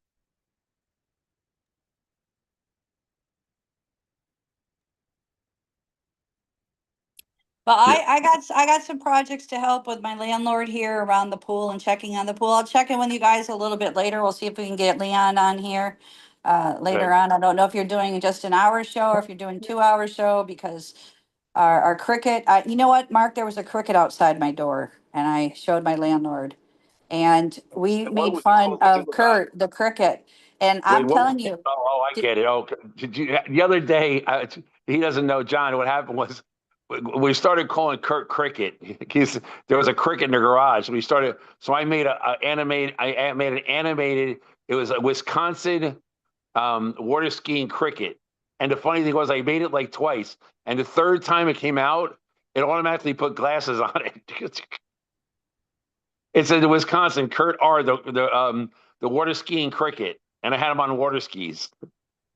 Well, I got some projects to help with my landlord here around the pool and checking on the pool. I'll check in with you guys a little bit later. We'll see if we can get Leon on here later Okay. on. I don't know if you're doing just an hour show or if you're doing 2 hour show because our cricket. You know what, Mark? There was a cricket outside my door, and I showed my landlord, and we What made was he fun supposed to do of about it? Kurt the cricket. And Wait, I'm what? telling you, I get it. Oh, the other day, he doesn't know, John. What happened was we started calling Kurt Cricket. There was a cricket in the garage. We started, so I made I made an animated. It was a Wisconsin water skiing cricket. And the funny thing was, I made it like twice, and the third time it came out, it automatically put glasses on it. It said the Wisconsin Kurt R. The water skiing cricket, and I had him on water skis.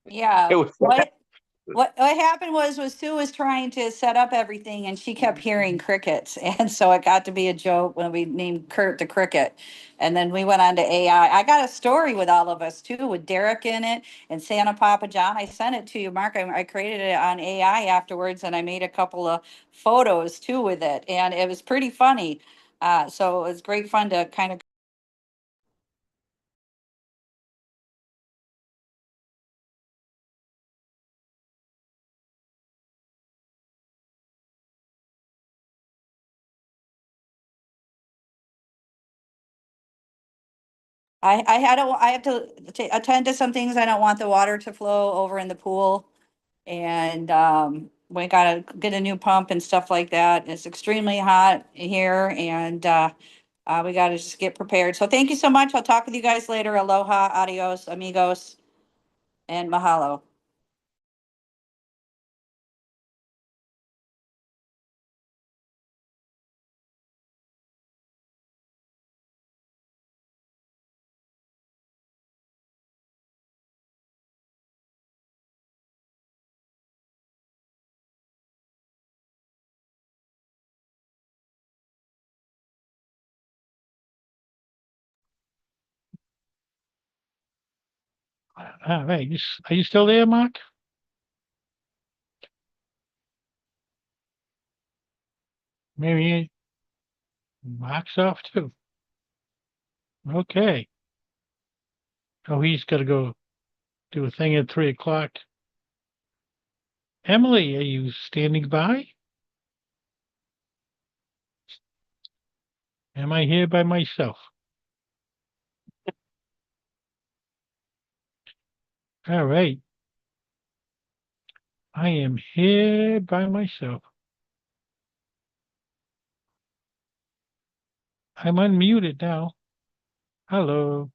It yeah, was what happened was Sue was trying to set up everything and she kept hearing crickets. And so it got to be a joke when we named Kurt the cricket. And then we went on to AI. I got a story with all of us too, with Derek in it and Santa Papa John. I sent it to you, Mark. I created it on AI afterwards and I made a couple of photos too with it. And it was pretty funny. So it was great fun to kind of I have to attend to some things. I don't want the water to flow over in the pool. And we gotta get a new pump and stuff like that. It's extremely hot here and we gotta just get prepared. So thank you so much. I'll talk with you guys later. Aloha, adios, amigos, and mahalo. All right. Are you still there, Mark? Maybe Mark's off too. Okay. Oh, he's got to go do a thing at 3 o'clock. Emily, are you standing by? Am I here by myself? All right. I am here by myself. I'm unmuted now. Hello.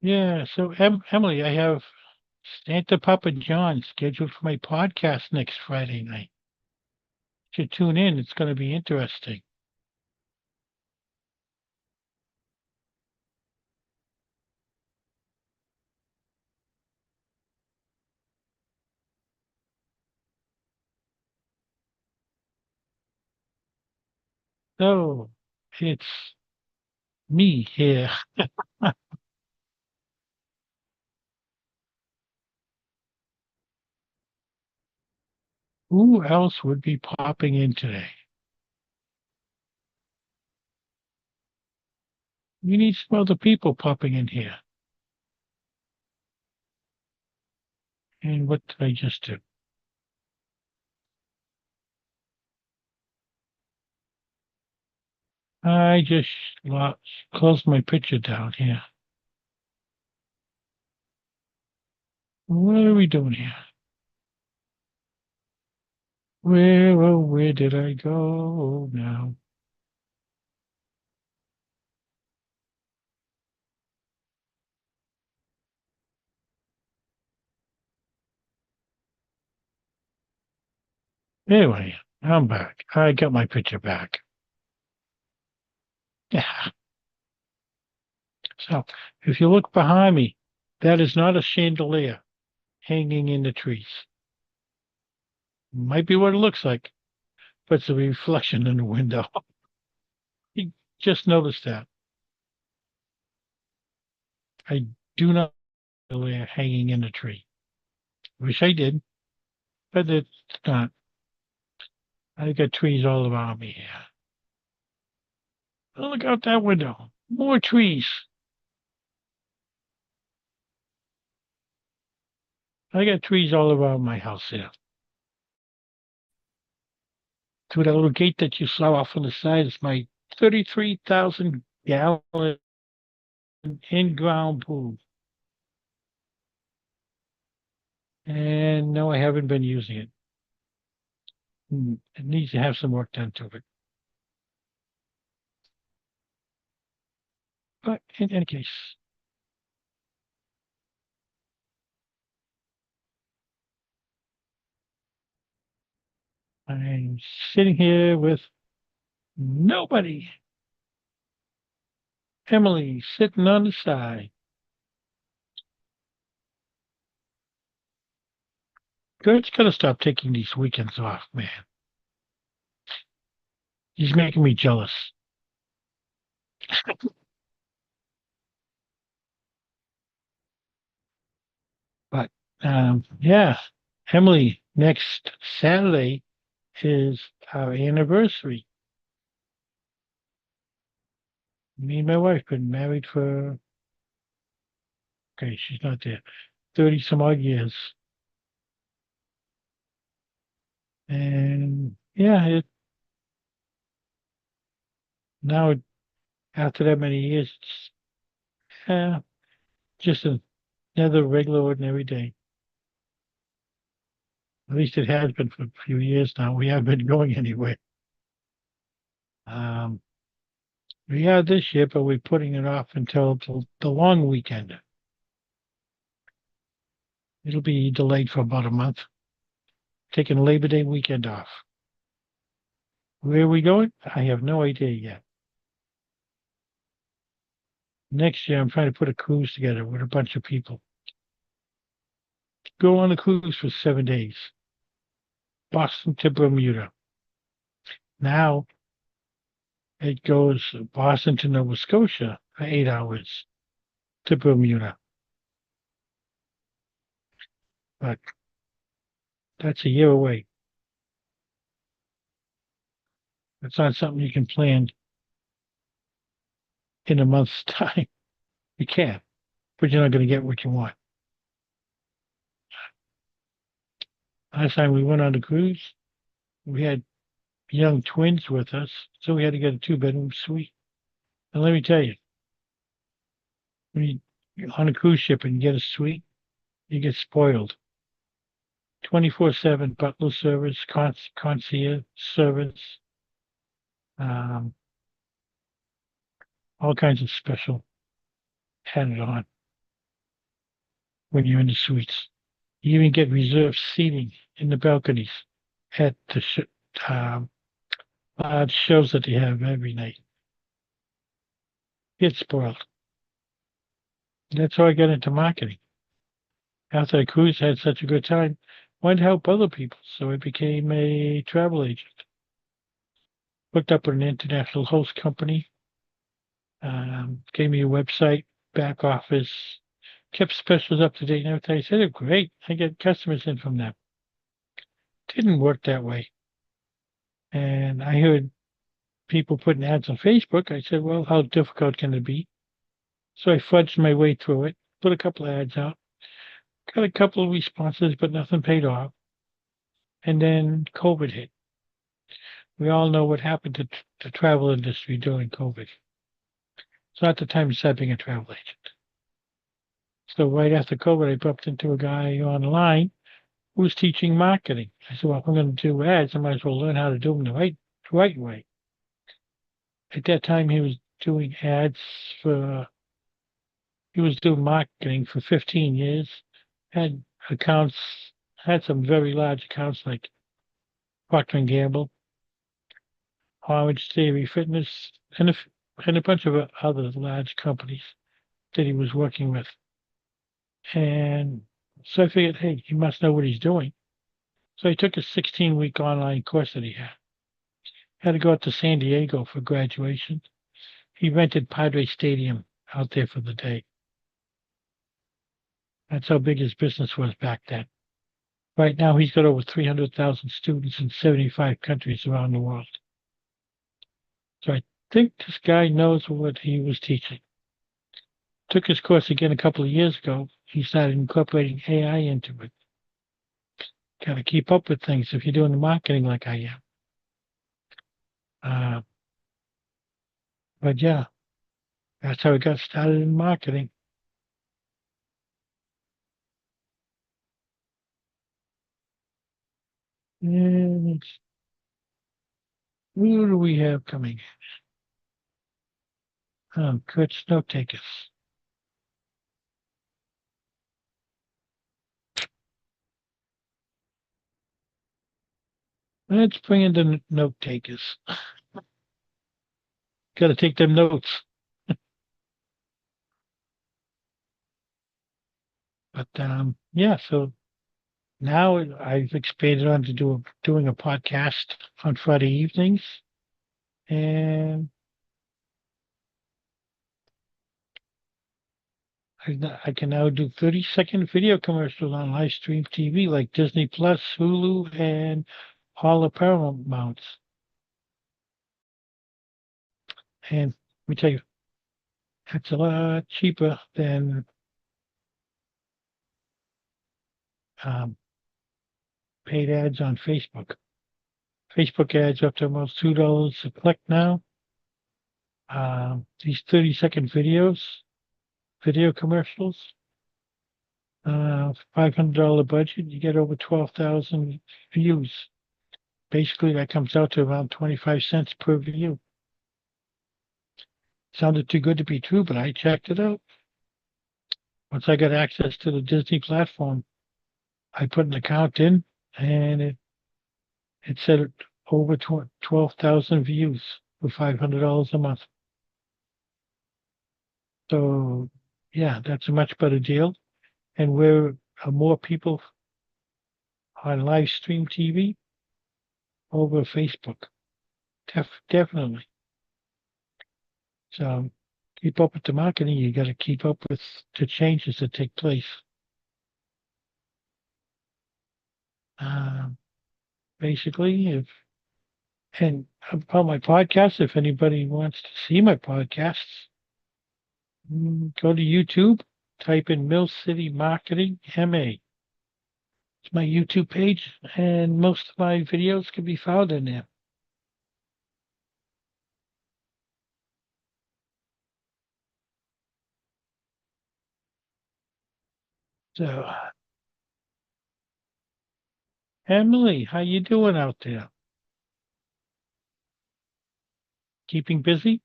Yeah, so Emily, I have Santa Papa John scheduled for my podcast next Friday night. You should tune in. It's going to be interesting. So it's me here. Who else would be popping in today? We need some other people popping in here. And what did I just do? I just closed my picture down here. What are we doing here? Where, oh, where did I go now? Anyway, I'm back. I got my picture back. Yeah. So if you look behind me, that is not a chandelier hanging in the trees. Might be what it looks like, but it's a reflection in the window. You just noticed that. I do not have a chandelier hanging in the tree. Wish I did, but it's not. I got trees all around me here. Oh, look out that window. More trees. I got trees all around my house here. To that little gate that you saw off on the side is my 33,000 gallon in-ground pool. And no, I haven't been using it. It needs to have some work done to it. But in any case, I'm sitting here with nobody. Emily sitting on the side. Kurt's got to stop taking these weekends off, man. He's making me jealous. But yeah, Emily, next Saturday is our anniversary. Me and my wife been married for, okay, she's not there, 30 some odd years. And yeah, now after that many years, it's just another regular ordinary day. At least it has been for a few years now. We haven't been going anywhere. We are this year, but we're putting it off until the long weekend. It'll be delayed for about a month. Taking Labor Day weekend off. Where are we going? I have no idea yet. Next year, I'm trying to put a cruise together with a bunch of people. Go on a cruise for 7 days. Boston to Bermuda. Now it goes Boston to Nova Scotia for 8 hours to Bermuda. But that's a year away. It's not something you can plan in a month's time. You can, but you're not going to get what you want. Last time we went on a cruise, we had young twins with us, so we had to get a 2-bedroom suite. And let me tell you, when you're on a cruise ship and you get a suite, you get spoiled. 24/7 butler service, concierge service, um, all kinds of special added on when you're in the suites. You even get reserved seating in the balconies at the shows that they have every night. Get spoiled. That's how I got into marketing. After I cruised, I had such a good time. Wanted to help other people, so I became a travel agent. Hooked up with an international host company. Gave me a website, back office, kept specials up to date and everything. I said, oh, great. I get customers in from them. Didn't work that way. And I heard people putting ads on Facebook. I said, well, how difficult can it be? So I fudged my way through it, put a couple of ads out, got a couple of responses, but nothing paid off. And then COVID hit. We all know what happened to the travel industry during COVID. It's not the time to start being a travel agent. So right after COVID, I bumped into a guy online who was teaching marketing. I said, well, if I'm going to do ads, I might as well learn how to do them the right way. At that time, he was doing he was doing marketing for 15 years, had accounts, had some very large accounts like Procter & Gamble, Orange Theory Fitness, and a bunch of other large companies that he was working with. And so I figured, hey, he must know what he's doing. So I took a 16-week online course that he had. Had to go out to San Diego for graduation. He rented Padre Stadium out there for the day. That's how big his business was back then. Right now, he's got over 300,000 students in 75 countries around the world. So I think this guy knows what he was teaching. Took his course again a couple of years ago. He started incorporating AI into it. Got to keep up with things if you're doing the marketing like I am. But yeah, that's how I got started in marketing. And who do we have coming in? Kurt's note takers. Let's bring in the note takers. Got to take them notes. But yeah, so now I've expanded on to doing a podcast on Friday evenings, and I can now do 30-second video commercials on live stream TV like Disney Plus, Hulu, and all the Paramount mounts. And let me tell you, that's a lot cheaper than paid ads on Facebook. Facebook ads up to almost $2 a click now. These 30-second video commercials, $500 budget, you get over 12,000 views. Basically, that comes out to around 25 cents per view. Sounded too good to be true, but I checked it out. Once I got access to the Disney platform, I put an account in, and it said over 12,000 views for $500 a month. So yeah, that's a much better deal. And we're more people on live stream TV over Facebook. Definitely. So keep up with the marketing. You got to keep up with the changes that take place. Basically, and about my podcast, if anybody wants to see my podcasts, go to YouTube, type in Mill City Marketing MA. It's my YouTube page, and most of my videos can be found in there. So, Emily, how you doing out there? Keeping busy?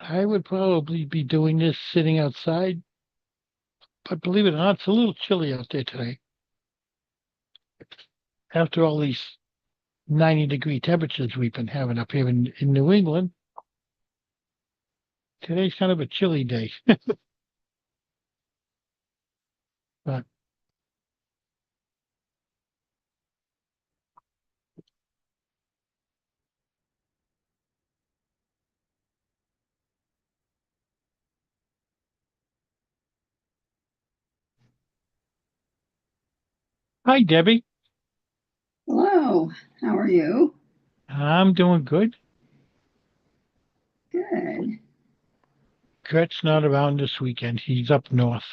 I would probably be doing this sitting outside, but believe it or not, it's a little chilly out there today. After all these 90-degree temperatures we've been having up here in New England, today's kind of a chilly day. But hi, Debbie. Hello, how are you? I'm doing good. Good. Kurt's not around this weekend. He's up north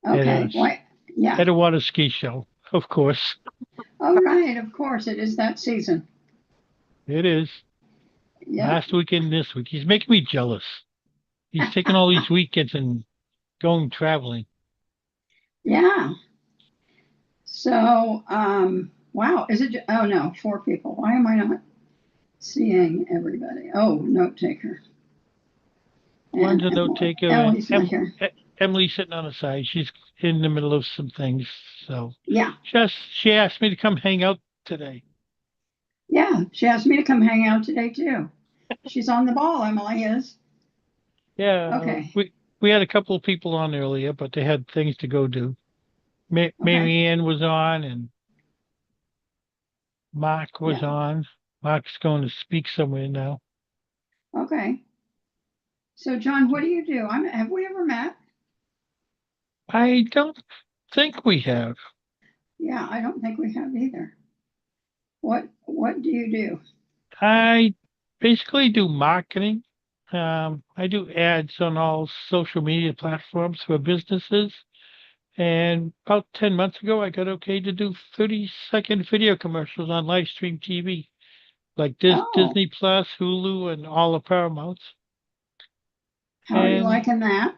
at Okay, yeah. a water ski show, of course. Oh, right, of course, it is that season. It is. Yeah. Last weekend, this week. He's making me jealous. He's taking all these weekends and going traveling. Yeah. So, wow, oh no, 4 people. Why am I not seeing everybody? Oh, note taker. One's a And note taker, and Emily's not here. Emily's sitting on the side. She's in the middle of some things. So Yeah, she asked me to come hang out today. yeah, she asked me to come hang out today too. She's on the ball, Emily is. Yeah. Okay. We had a couple of people on earlier, but they had things to go do. Mary Ann was on, and Mark was Yeah. on. Mark's going to speak somewhere now. Okay. So, John, what do you do? Have we ever met? I don't think we have. Yeah, I don't think we have either. What do you do? I basically do marketing. I do ads on all social media platforms for businesses. And about 10 months ago, I got okay to do 30-second video commercials on live stream TV, like Oh, Disney Plus, Hulu, and all the Paramounts. how are you And liking that?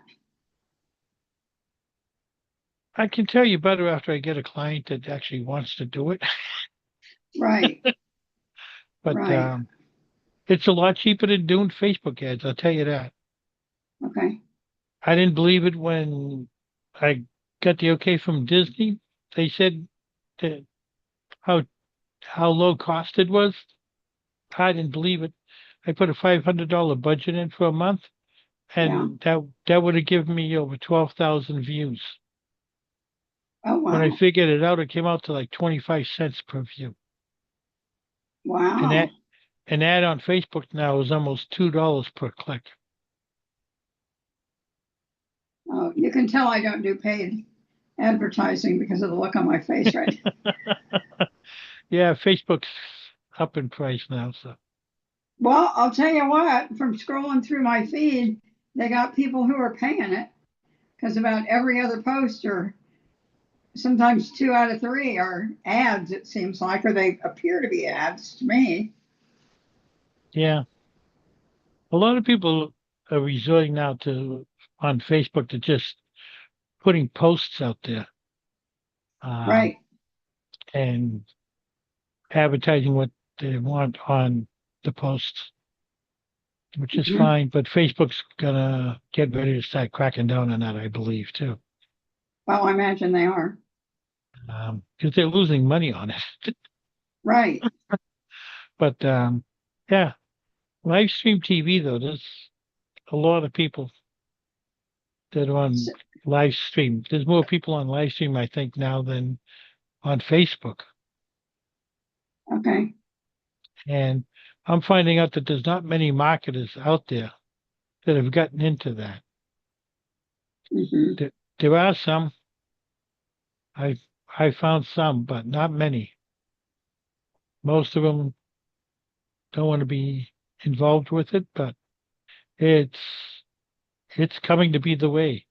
I can tell you better after I get a client that actually wants to do it. Right, But right. it's a lot cheaper than doing Facebook ads, I'll tell you that. Okay. I didn't believe it when I got the okay from Disney. They said that how low cost it was. I didn't believe it. I put a $500 budget in for a month, Yeah. and that would have given me over 12,000 views. Oh, When I wow. figured it out, it came out to like 25 cents per view. And Wow. that an ad on Facebook now is almost $2 per click. Oh, you can tell I don't do paid advertising because of the look on my face, right? Yeah, Facebook's up in price now, so Well, I'll tell you what, from scrolling through my feed, they got people who are paying it because about every other post, or sometimes 2 out of 3, are ads, it seems like, or they appear to be ads to me. yeah. A lot of people are resorting now to on Facebook to just putting posts out there, Right. and advertising what they want on the posts, which is Mhm. fine. But Facebook's gonna get ready to start cracking down on that, I believe, too, Well, I imagine they are. because they're losing money on it. Right. But yeah, live stream TV though, there's a lot of people that are on So, live stream. There's more people on live stream, I think, now than on Facebook. okay. And I'm finding out that there's not many marketers out there that have gotten into that. Hmm. There are some. I I found some, but not many. Most of them don't want to be involved with it, but it's it's coming to be the way.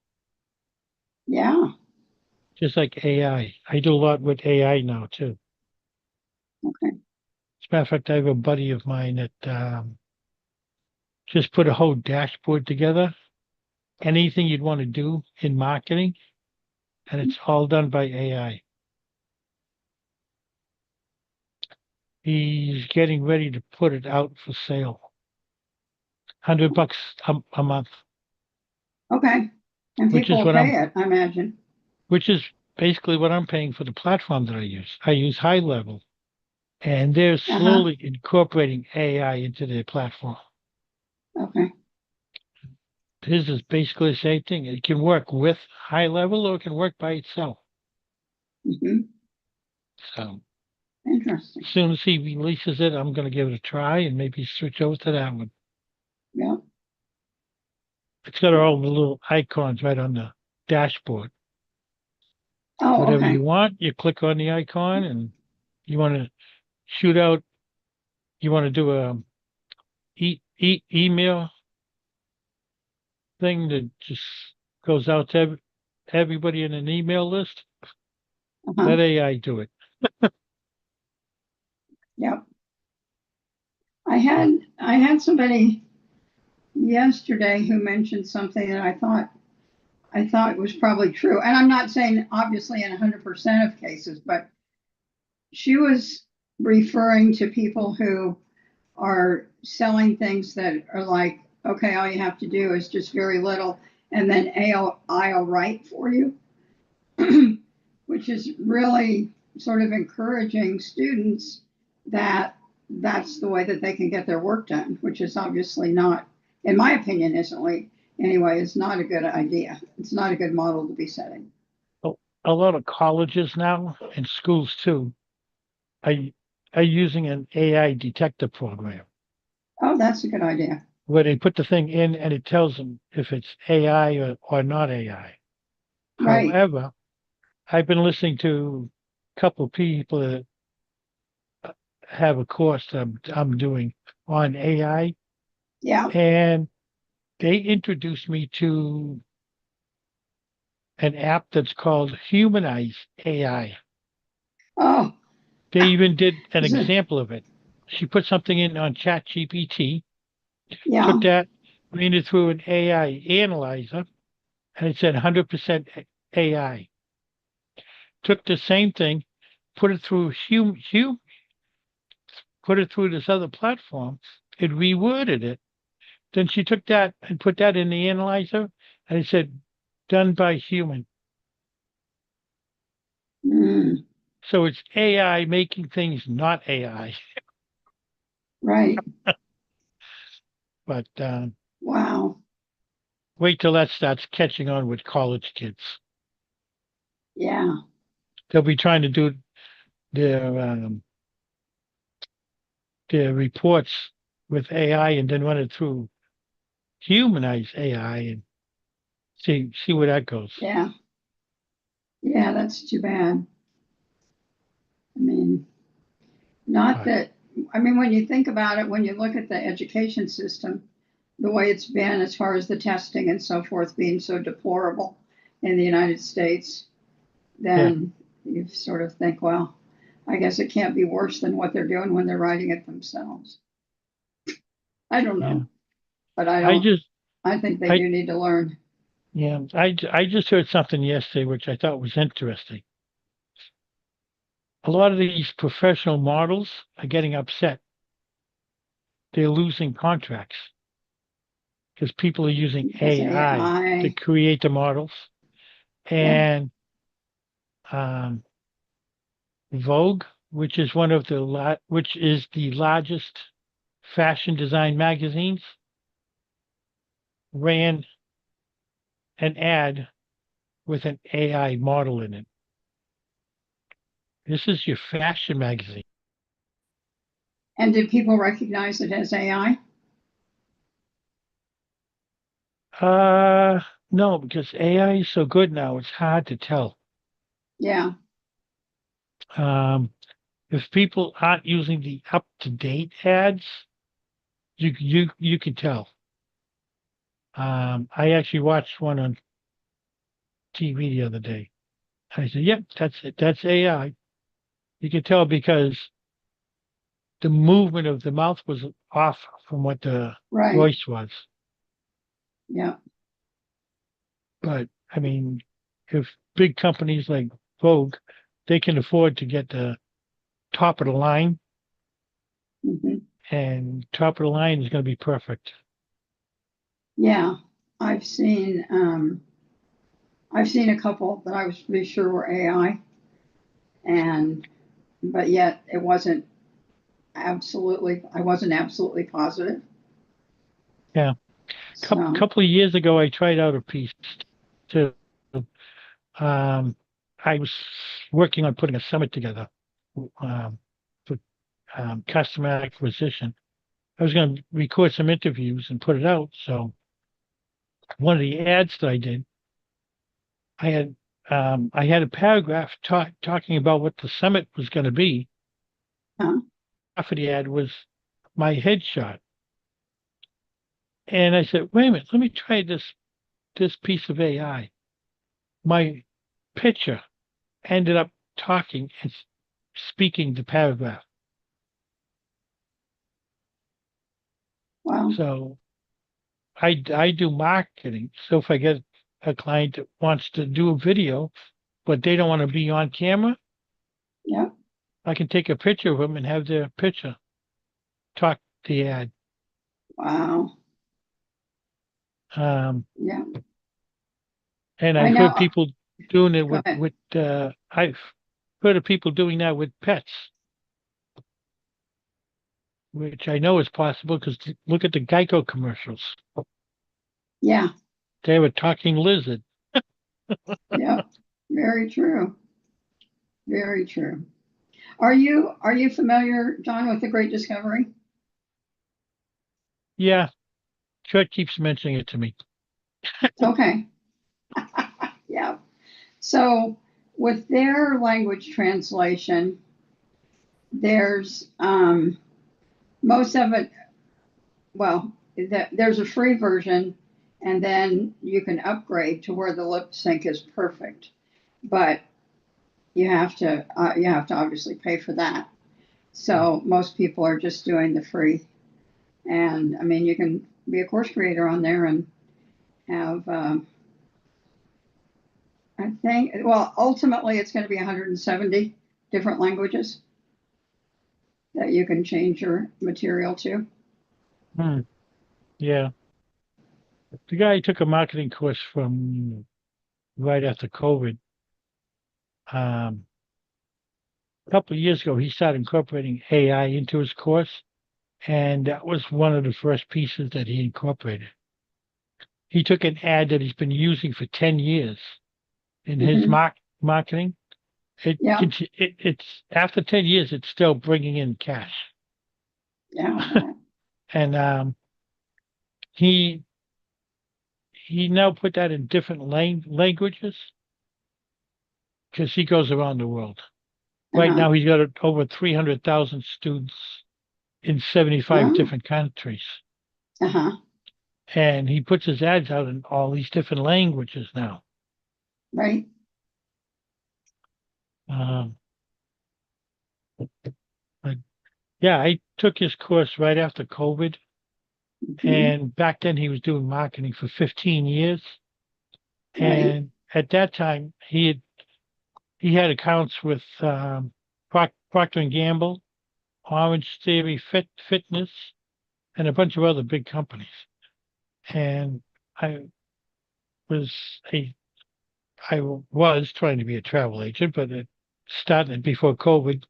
Yeah. Just like AI. I do a lot with AI now too. Okay. As a matter of fact, I have a buddy of mine that just put a whole dashboard together, anything you'd want to do in marketing, and it's all done by AI. He's getting ready to put it out for sale. $100 a month, Okay. And which people is will what pay it, I imagine. which is basically what I'm paying for the platform that I use. I use High Level, and they're Uh-huh. slowly incorporating AI into their platform. Okay. His is basically the same thing. It can work with High Level or it can work by itself. Hmm. So Interesting. as soon as he releases it, I'm going to give it a try and maybe switch over to that one. Yeah. It's got all the little icons right on the dashboard. Oh, Whatever okay. you want, you click on the icon, and you want to shoot out, you want to do a email thing that just goes out to everybody in an email list. Uh-huh. Let AI do it. Yep. I had somebody yesterday who mentioned something that I thought was probably true. And I'm not saying obviously in 100% of cases, but she was referring to people who are selling things that are like, okay, all you have to do is just very little, and then AI will write for you, which is really sort of encouraging students that that's the way that they can get their work done, which is obviously not, in my opinion, anyway, is not a good idea. It's not a good model to be setting. A lot of colleges now and schools too are, are using an AI detector program Oh, that's a good idea. where they put the thing in and it tells them if it's AI or not AI. Right. However, I've been listening to a couple of people that have a course that I'm doing on AI, Yeah. and they introduced me to an app that's called Humanize AI. Oh, They even did an is it? example of it. She put something in on ChatGPT, Yeah. took that, ran it through an AI analyzer, and it said 100% AI. Took the same thing, put it through put it through this other platform, it reworded it. Then she took that and put that in the analyzer, and it said done by human. Mm, So it's AI making things not AI. right. But Wow. wait till that starts catching on with college kids. Yeah. They'll be trying to do their their reports with AI and then run it through humanized AI and see where that goes. Yeah. Yeah, that's too bad. I mean, not But that, I mean, when you think about it, when you look at the education system, the way it's been as far as the testing and so forth being so deplorable in the United States, then you sort of think, well, I guess it can't be worse than what they're doing when they're writing it themselves. I don't yeah, know, but I I don't, just I think they I do need to learn. yeah I just heard something yesterday which I thought was interesting. A lot of these professional models are getting upset. They're losing contracts because people are using Because AI to AI, create the models. yeah. And Vogue, which is one of which is the largest fashion design magazines, ran an ad with an AI model in it. This is your fashion magazine. And did people recognize it as AI? Uh, no, because AI is so good now, it's hard to tell. Yeah. Um, if people aren't using the up-to-date ads, you can tell. I actually watched one on TV the other day. I said, "Yep, that's it. That's AI." You can tell because the movement of the mouth was off from what the Right. voice was. Yeah. But I mean, if big companies like Vogue, they can afford to get the top of the line, Hmm. and top of the line is going to be perfect. Yeah. I've seen a couple that I was pretty sure were AI, but yet I wasn't absolutely positive. Yeah. So, Couple of years ago, I tried out a piece to. Um, I was working on putting a summit together for customer acquisition. I was going to record some interviews and put it out. So one of the ads that I did, I had a paragraph talking about what the summit was going to be. huh? Half of the ad was my headshot, and I said, "Wait a minute, let me try this piece of AI." My picture ended up talking and speaking the paragraph. Wow. So I do marketing. So if I get a client that wants to do a video, but they don't want to be on camera, Yeah. I can take a picture of them and have their picture talk the ad. Wow. Um, Yeah. and I I've know. heard people doing it Go ahead. I've heard of people doing that with pets, which I know is possible because look at the Geico commercials. Yeah. They have a talking lizard. Yeah. Very true. Very true. Are you familiar, John, with the Great Discovery? Yeah, Chuck keeps mentioning it to me. Okay. Yeah. So with their language translation, there's most of it. Well, there's a free version, and then you can upgrade to where the lip sync is perfect. But you have to obviously pay for that. So most people are just doing the free. And I mean, you can be a course creator on there and have, I think, well, ultimately it's going to be 170 different languages that you can change your material to. Hmm. Yeah, the guy took a marketing course from right after COVID. Um, a couple of years ago, he started incorporating AI into his course, and that was one of the first pieces that he incorporated. He took an ad that he's been using for 10 years in his Hmm. marketing. Yeah, It's after 10 years, it's still bringing in cash. yeah, And he he now put that in different languages because he goes around the world. Right uh-huh, now, he's got over 300,000 students in 75 oh, different countries. uh-huh, And he puts his ads out in all these different languages now. right, Um, but yeah, I took his course right after COVID. hmm, And back then, he was doing marketing for 15 years. right, And at that time, he had accounts with Procter and Gamble, Orange Theory Fitness, and a bunch of other big companies. And I was a I was trying to be a travel agent, but it started before COVID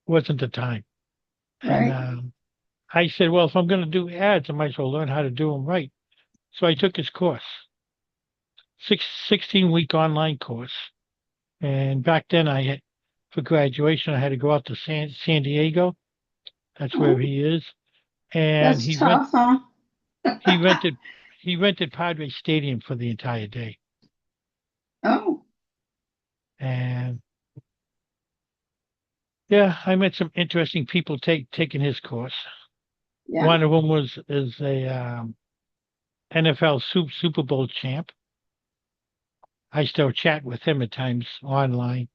wasn't the time. And right, I said, well, if I'm going to do ads, I might as well learn how to do them right. So I took his course, 16-week online course. And back then for graduation, I had to go out to San Diego. That's where oh, he is. And that's tough, huh? he rented, he rented Padre Stadium for the entire day. Oh, And yeah, I met some interesting people taking his course. yeah, One of them is a NFL Super Bowl champ. I still chat with him at times online.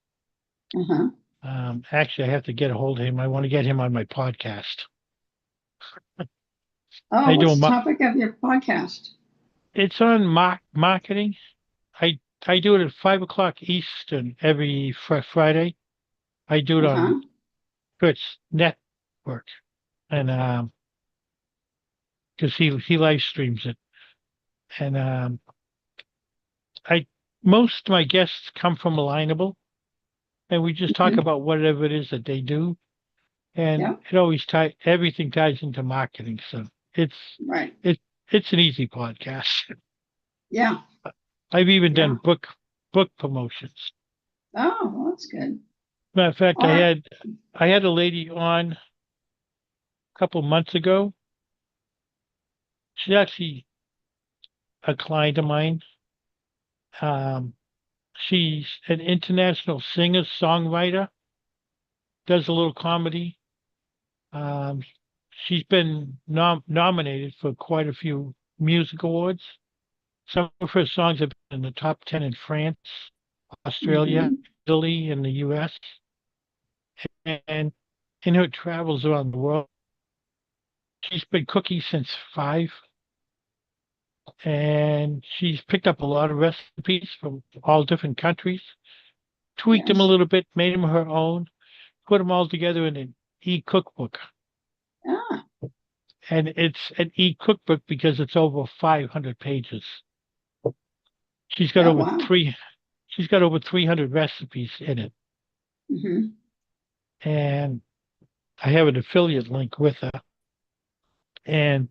uh-huh, Actually, I have to get a hold of him. I want to get him on my podcast. Oh, do what's the a topic of your podcast? it's on marketing. I I do it at 5 o'clock Eastern every Friday. I do it on Uh-huh. Kurt's network, and because he live streams it, and I most of my guests come from Alignable, and we just talk Mhm. about whatever it is that they do, and Yep. it always everything ties into marketing. So it's Right. it it's an easy podcast. Yeah. I've even Yeah. done book promotions. Oh, well, that's good. Matter of fact, All right. I had a lady on a couple months ago. She's actually a client of mine. Um, she's an international singer songwriter. Does a little comedy. Um, she's been nominated for quite a few music awards. Some of her songs have been in the top 10 in France, Australia, Mm-hmm. Italy, and the US. And in her travels around the world, she's been cooking since 5, and she's picked up a lot of recipes from all different countries, tweaked them a Yes. little bit, made them her own, put them all together in an e-cookbook. Ah. And it's an e-cookbook because it's over 500 pages. She's got Oh, over wow. three. She's got over 300 recipes in it, Mm-hmm. and I have an affiliate link with her. And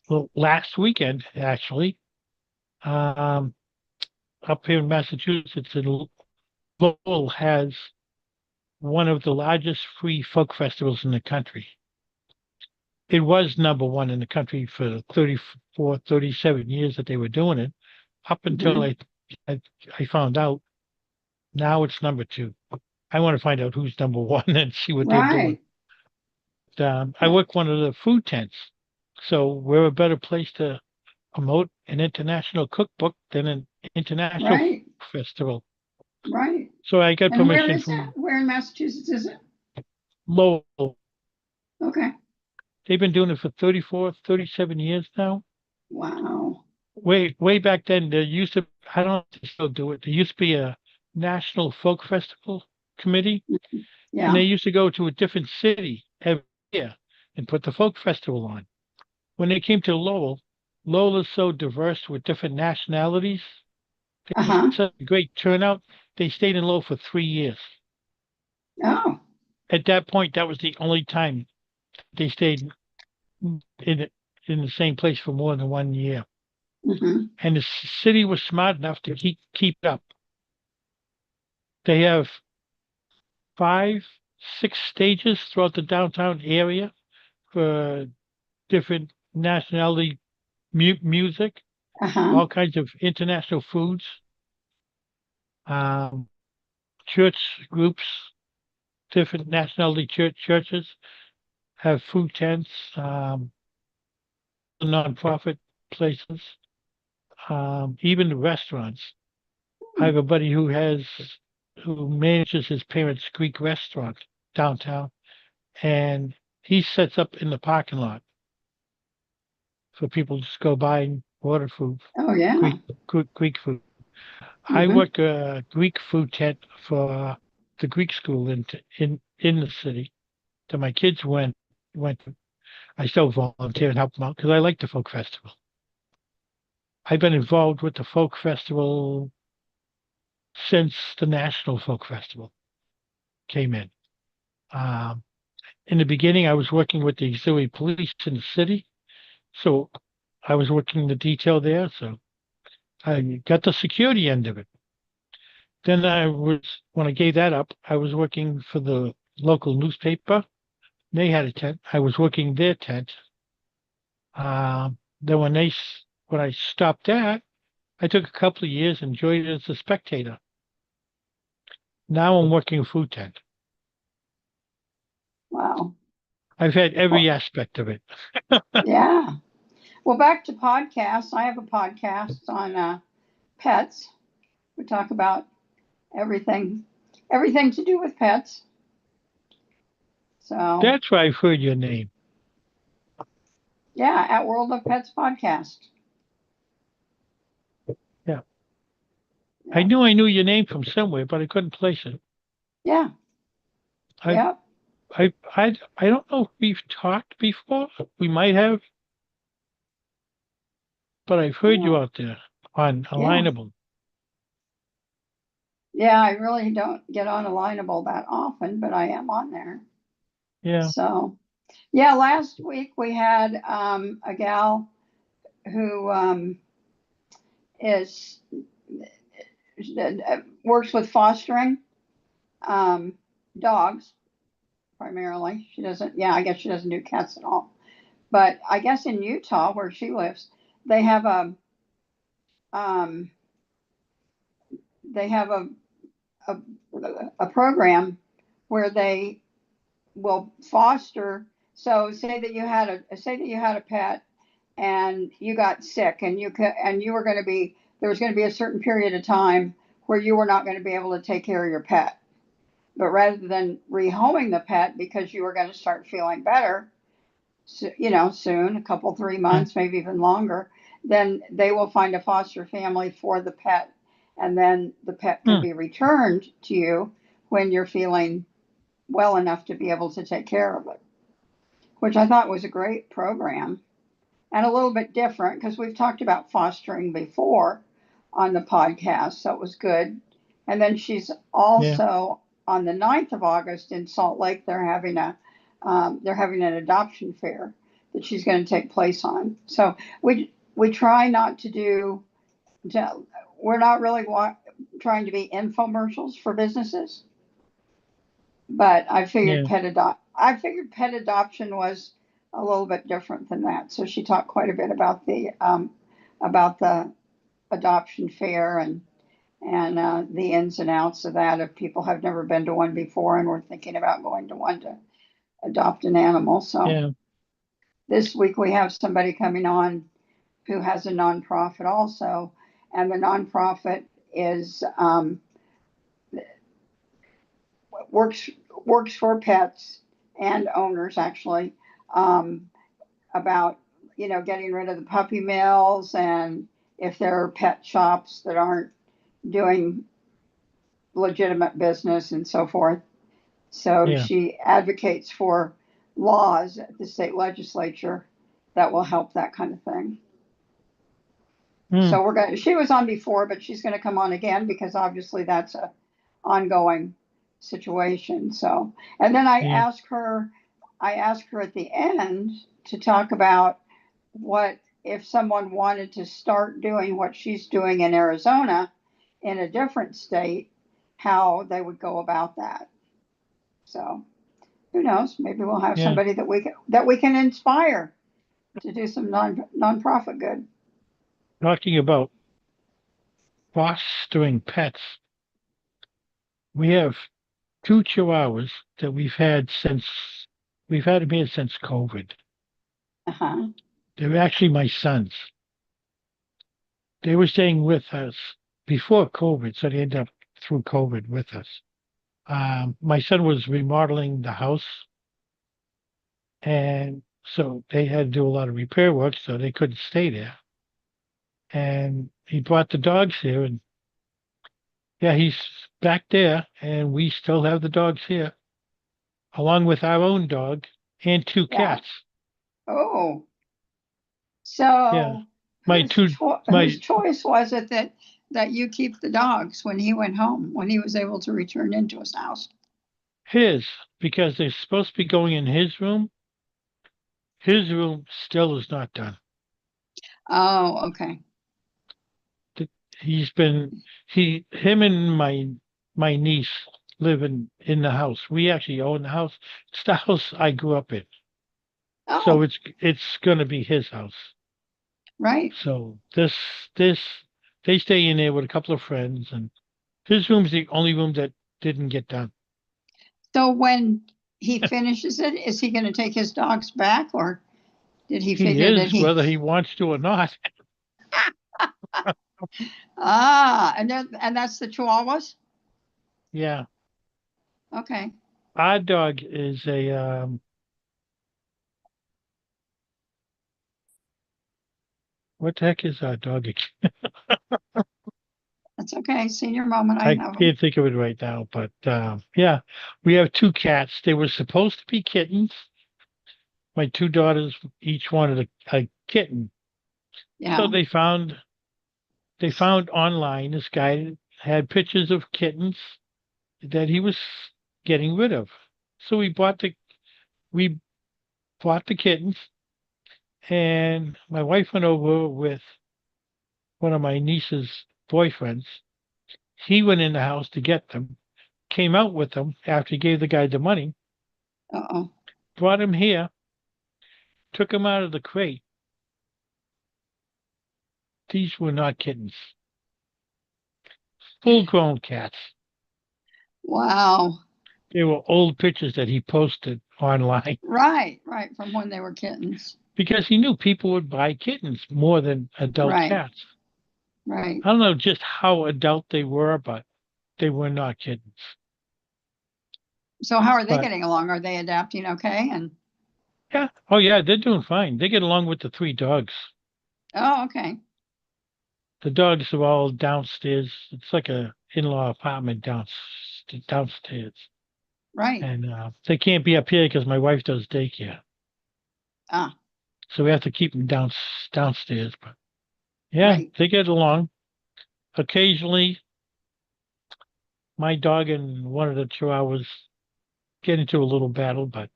well, last weekend, actually, um, up here in Massachusetts, in Lowell has one of the largest free folk festivals in the country. It was number one in the country for 34, 37 years that they were doing it, up until Mm-hmm. I, I found out. Now it's number 2. I want to find out who's number 1 and see what they're doing. Right. I work one of the food tents, so we're a better place to promote an international cookbook than an international Right. festival. Right. So I got And where permission is that? from Where in Massachusetts is it? Lowell. Okay. They've been doing it for 34, 37 years now. Wow. Way back then, there used to, I don't know if they still do it. There used to be a National Folk Festival Committee, and Yeah. they used to go to a different city every year and put the folk festival on. When they came to Lowell, Lowell is so diverse with different nationalities. They had Uh-huh. such a great turnout. They stayed in Lowell for 3 years. Oh. At that point, that was the only time they stayed in in the same place for more than 1 year. Mm-hmm. And the city was smart enough to keep it up. They have 5, 6 stages throughout the downtown area for different nationality music, Uh-huh. all kinds of international foods. Um, church groups, different nationality churches have food tents, nonprofit places, even the restaurants. I have a buddy who manages his parents' Greek restaurant downtown, and he sets up in the parking lot for people to just go by and order food, Oh, yeah. Greek food. I Mm-hmm. work a Greek food tent for the Greek school in the city that my kids went to. I still volunteer and help them out because I like the folk festival. I've been involved with the folk festival since the National Folk Festival came in. Um, in the beginning, I was working with the auxiliary police in the city, so I was working the detail there. So I got the security end of it. Then when I gave that up, I was working for the local newspaper. They had a tent. I was working their tent. Then when I stopped that, I took a couple of years, enjoyed it as a spectator. Now I'm working a food tent. Wow. I've had every Well, aspect of it. yeah. Well, back to podcasts. I have a podcast on pets. We talk about everything, everything to do with pets. So, That's why I've heard your name. Yeah, at World of Pets podcast. Yeah. Yeah. I knew your name from somewhere, but I couldn't place it. Yeah. I Yep. I don't know if we've talked before. We might have, but I've heard you Yeah. out there on Yeah. Alignable. Yeah, I really don't get on Alignable that often, but I am on there. Yeah. So, yeah, last week we had a gal who is works with fostering dogs primarily. She doesn't. Yeah, I guess she doesn't do cats at all. But I guess in Utah, where she lives, they have a um, they have a, a program where they will foster. So say that you had a pet and you got sick and you were going to be there was going to be a certain period of time where you were not going to be able to take care of your pet. But rather than rehoming the pet because you were going to start feeling better, soon, a couple, 3 months, maybe even longer, then they will find a foster family for the pet. And then the pet can be returned to you when you're feeling well enough to be able to take care of it, which I thought was a great program and a little bit different because we've talked about fostering before on the podcast. So it was good. And then she's also on the 9th of August in Salt Lake. They're having an adoption fair that she's going to take place on. So we try not to do. We're not really trying to be infomercials for businesses, but I figured pet adoption was a little bit different than that. So she talked quite a bit about the adoption fair and the ins and outs of that. If people have never been to one before and we're thinking about going to one to adopt an animal, so this week we have somebody coming on who has a nonprofit also, and the nonprofit is works for pets and owners actually, about getting rid of the puppy mills, and if there are pet shops that aren't doing legitimate business and so forth. So she advocates for laws at the state legislature that will help that kind of thing. So she was on before, but she's going to come on again because obviously that's a ongoing situation. So, and then I asked her at the end to talk about what if someone wanted to start doing what she's doing in Arizona in a different state, how they would go about that. So, who knows? Maybe we'll have somebody that we can inspire to do some nonprofit good. Talking about fostering pets, we have 2 Chihuahuas that we've had them here since COVID. They're actually my sons. They were staying with us before COVID, so they ended up through COVID with us. My son was remodeling the house, and so they had to do a lot of repair work, so they couldn't stay there. And he brought the dogs here, and he's back there, and we still have the dogs here, along with our own dog and 2 cats. Oh, so whose choice was it that you keep the dogs when he went home, when he was able to return into his house? His, because they're supposed to be going in his room. His room still is not done. Oh, okay. Him and my niece live in the house. We actually own the house. It's the house I grew up in. Oh. So it's gonna be his house. Right. So this they stay in there with a couple of friends, and his room's the only room that didn't get done. So when he finishes it, is he going to take his dogs back, or did he figure that whether he wants to or not? And that's the Chihuahuas? Yeah. Okay. Our dog is What the heck is our dog? That's okay. Senior moment. I I have them. can't think of it right now, but yeah, we have two cats. They were supposed to be kittens. My two daughters each wanted a kitten. Yeah. So they found online this guy had pictures of kittens that he was getting rid of. So we bought the kittens, and my wife went over with one of my niece's boyfriends. He went in the house to get them, came out with them after he gave the guy the money, Uh-oh. brought him here, took him out of the crate. These were not kittens. Full grown cats. Wow. They were old pictures that he posted online Right. From when they were kittens. because he knew people would buy kittens more than adult Right. cats. Right. I don't know just how adult they were, but they were not kittens. So how are they But getting along? Are they adapting okay? And yeah, oh yeah, they're doing fine. They get along with the three dogs. oh, okay. The dogs are all downstairs. It's like a in-law apartment downstairs, Right. and they can't be up here because my wife does daycare. Ah, So we have to keep them downstairs. But yeah, right. they get along. Occasionally, my dog and one of the chihuahuas get into a little battle, but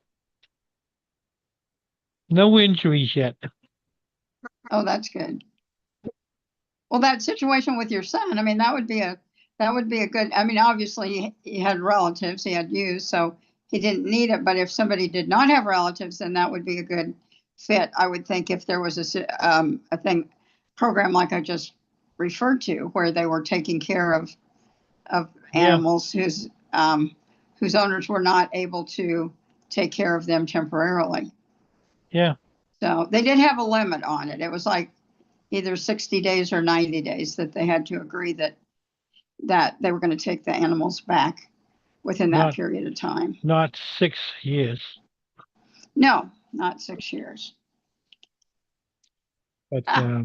no injuries yet. Oh, that's good. Well, that situation with your son, I mean, that would be a good, I mean, obviously he had relatives, he had you, so he didn't need it. But if somebody did not have relatives, then that would be a good fit. I would think if there was a thing program like I just referred to, where they were taking care of Yeah, animals whose owners were not able to take care of them temporarily. yeah, So they did have a limit on it. It was like either 60 days or 90 days that they had to agree that they were going to take the animals back within that not period of time. not 6 years, No, not 6 years. but Ah,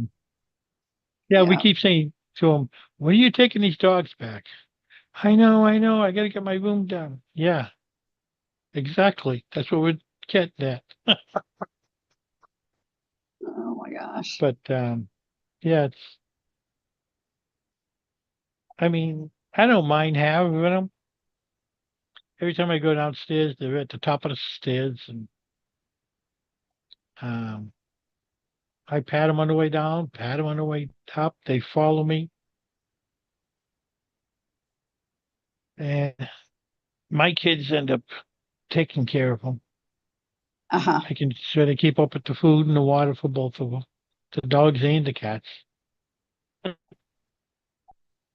yeah, we yeah. keep saying to him, "When are you taking these dogs back?" I know, I got to get my room done. Yeah, exactly. That's what we're getting at. Oh my gosh. But yeah, it's. I mean, I don't mind having them. Every time I go downstairs, they're at the top of the stairs, and um, I pat them on the way down, pat them on the way up. They follow me, and my kids end up taking care of them. Uh-huh. Making sure they keep up with the food and the water for both of them, the dogs and the cats.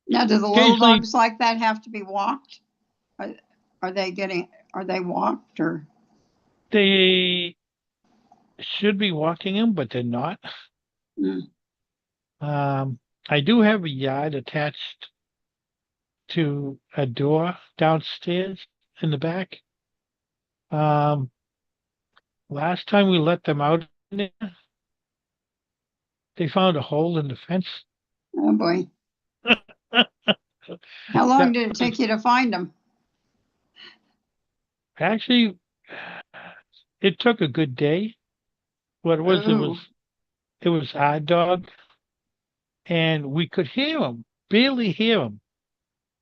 Now, do the little Occasionally, dogs like that have to be walked? Are, are they walked or? they should be walking them, but they're not. Mm, I do have a yard attached to a door downstairs in the back. Um, last time we let them out in there, they found a hole in the fence. oh boy. How long That did it take was you to find them? actually it took a good day. What it was, Oh, it was our dog, and we could hear him, barely hear him.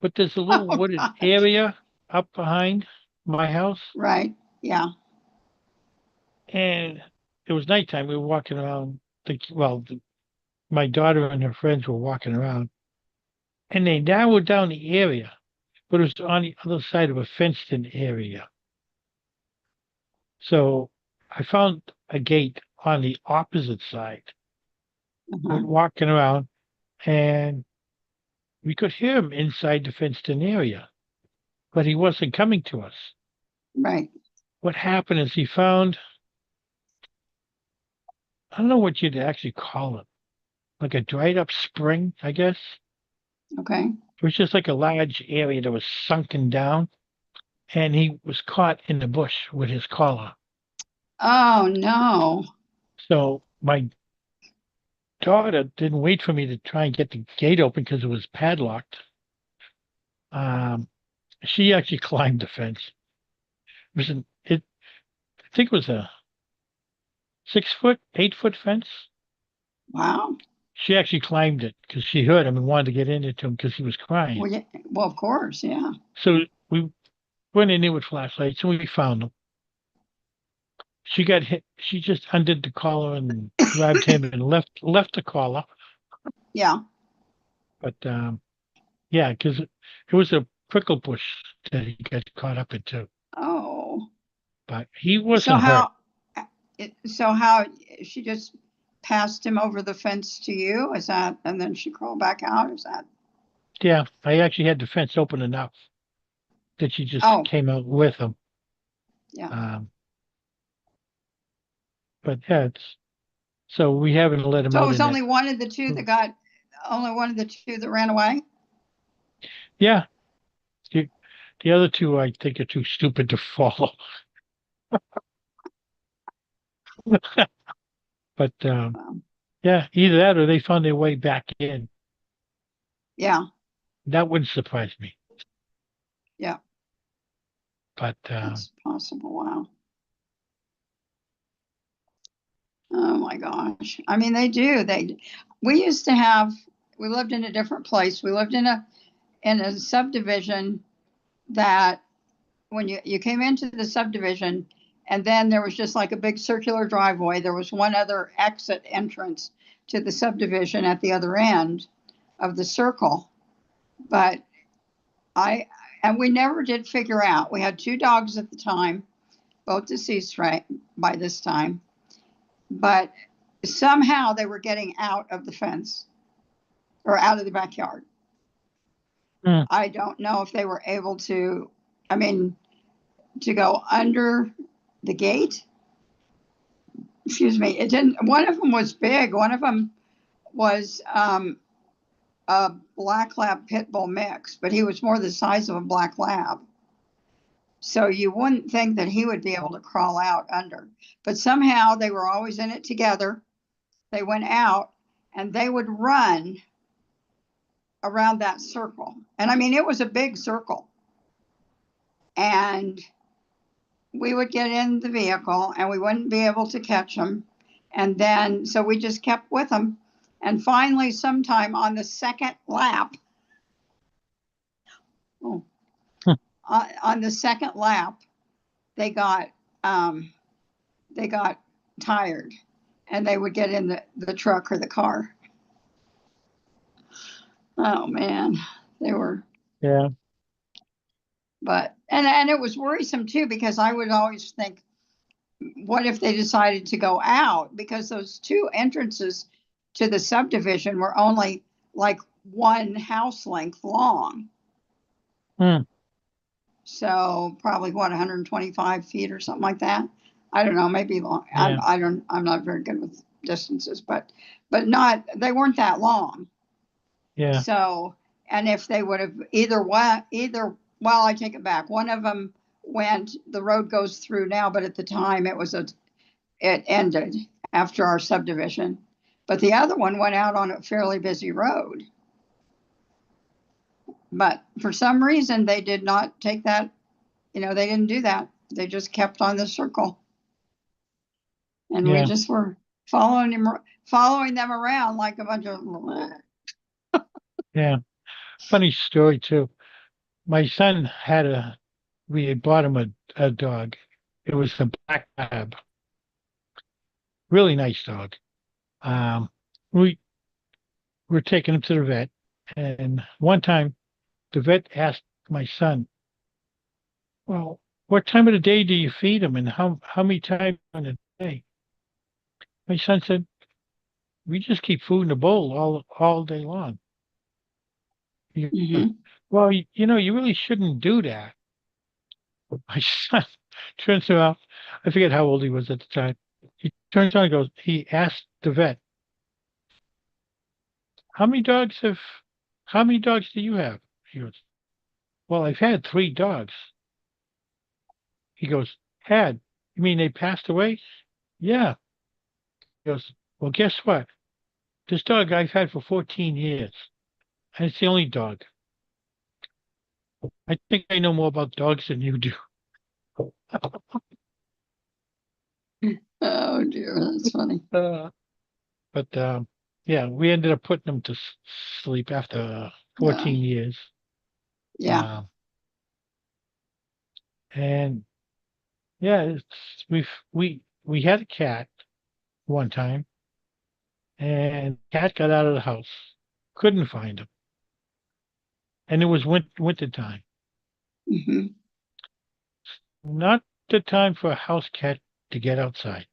But there's a little oh wooded gosh. area up behind my house, Right. Yeah. and it was nighttime. We were walking around. My daughter and her friends were walking around, and they narrowed down the area, but it was on the other side of a fenced-in area. So I found a gate on the opposite side. Uh-huh. Went walking around, and we could hear him inside the fenced-in area, but he wasn't coming to us. Right. What happened is he found, I don't know what you'd actually call it, like a dried up spring, I guess. Okay. It was just like a large area that was sunken down, and he was caught in the bush with his collar. Oh no. So my daughter didn't wait for me to try and get the gate open because it was padlocked. She actually climbed the fence. I think it was a 6 foot, 8 foot fence. Wow. She actually climbed it because she heard him and wanted to get into him because he was crying. Well, yeah, well, of course, yeah. So we went in there with flashlights and we found him. She got hit. She just undid the collar and grabbed him and left the collar. Yeah. But yeah, because it was a prickle bush that he got caught up in too. Oh. But he So wasn't hurt. how she just passed him over the fence to you? Is that, and then she crawled back out? Is that? Yeah, I actually had the fence open enough that she just Oh. came out with him. Yeah. But yeah, so we haven't let him So out it was in only one of the two that ran away? Yeah. The other two, I think, are too stupid to follow. But yeah, either that or they found their way back in. Yeah. That wouldn't surprise me. Yeah. But That's possible. Wow. Oh my gosh. I mean, they do. We used to have, we lived in a different place. We lived in a subdivision that when you came into the subdivision, and then there was just like a big circular driveway. There was one other exit entrance to the subdivision at the other end of the circle. But and we never did figure out. We had 2 dogs at the time, both deceased right by this time. But somehow they were getting out of the fence or out of the backyard. I don't know if they were able to, I mean, to go under the gate. Excuse me. It didn't, one of them was big. One of them was a black lab pit bull mix, but he was more the size of a black lab. So you wouldn't think that he would be able to crawl out under. But somehow they were always in it together. They went out and they would run around that circle. And I mean, it was a big circle. And we would get in the vehicle and we wouldn't be able to catch them. And then, so we just kept with them. And finally, sometime on the second lap, on the second lap, they got tired and they would get in the truck or the car. Oh man, they were. yeah. But and it was worrisome too, because I would always think, what if they decided to go out? Because those 2 entrances to the subdivision were only like 1 house length long. So probably 125 feet or something like that. I don't know, maybe long. Yeah. I'm not very good with distances, but they weren't that long. Yeah. So, and if they would have well, I take it back. One of them the road goes through now, but at the time it ended after our subdivision. But the other one went out on a fairly busy road. But for some reason, they did not take that, they didn't do that. They just kept on the circle. And we just were following them around like a bunch of. Yeah. Funny story too. My son we had bought him a dog. It was a black lab. Really nice dog. We were taking him to the vet, and one time the vet asked my son, "Well, what time of the day do you feed him, and how many times in a day?" My son said, "We just keep food in the bowl all day long." Mm-hmm. Well, you really shouldn't do that. My son turns around. I forget how old he was at the time. He turns around and goes, he asked the vet, how many dogs do you have? He goes, well, I've had 3 dogs. He goes, had? You mean they passed away? Yeah. He goes, well, guess what? This dog I've had for 14 years. And it's the only dog. I think I know more about dogs than you do. Oh dear, that's funny. But yeah, we ended up putting them to sleep after 14 years. Yeah. And yeah, we had a cat one time, and the cat got out of the house, couldn't find him, and it was winter time. Hmm. Not the time for a house cat to get outside.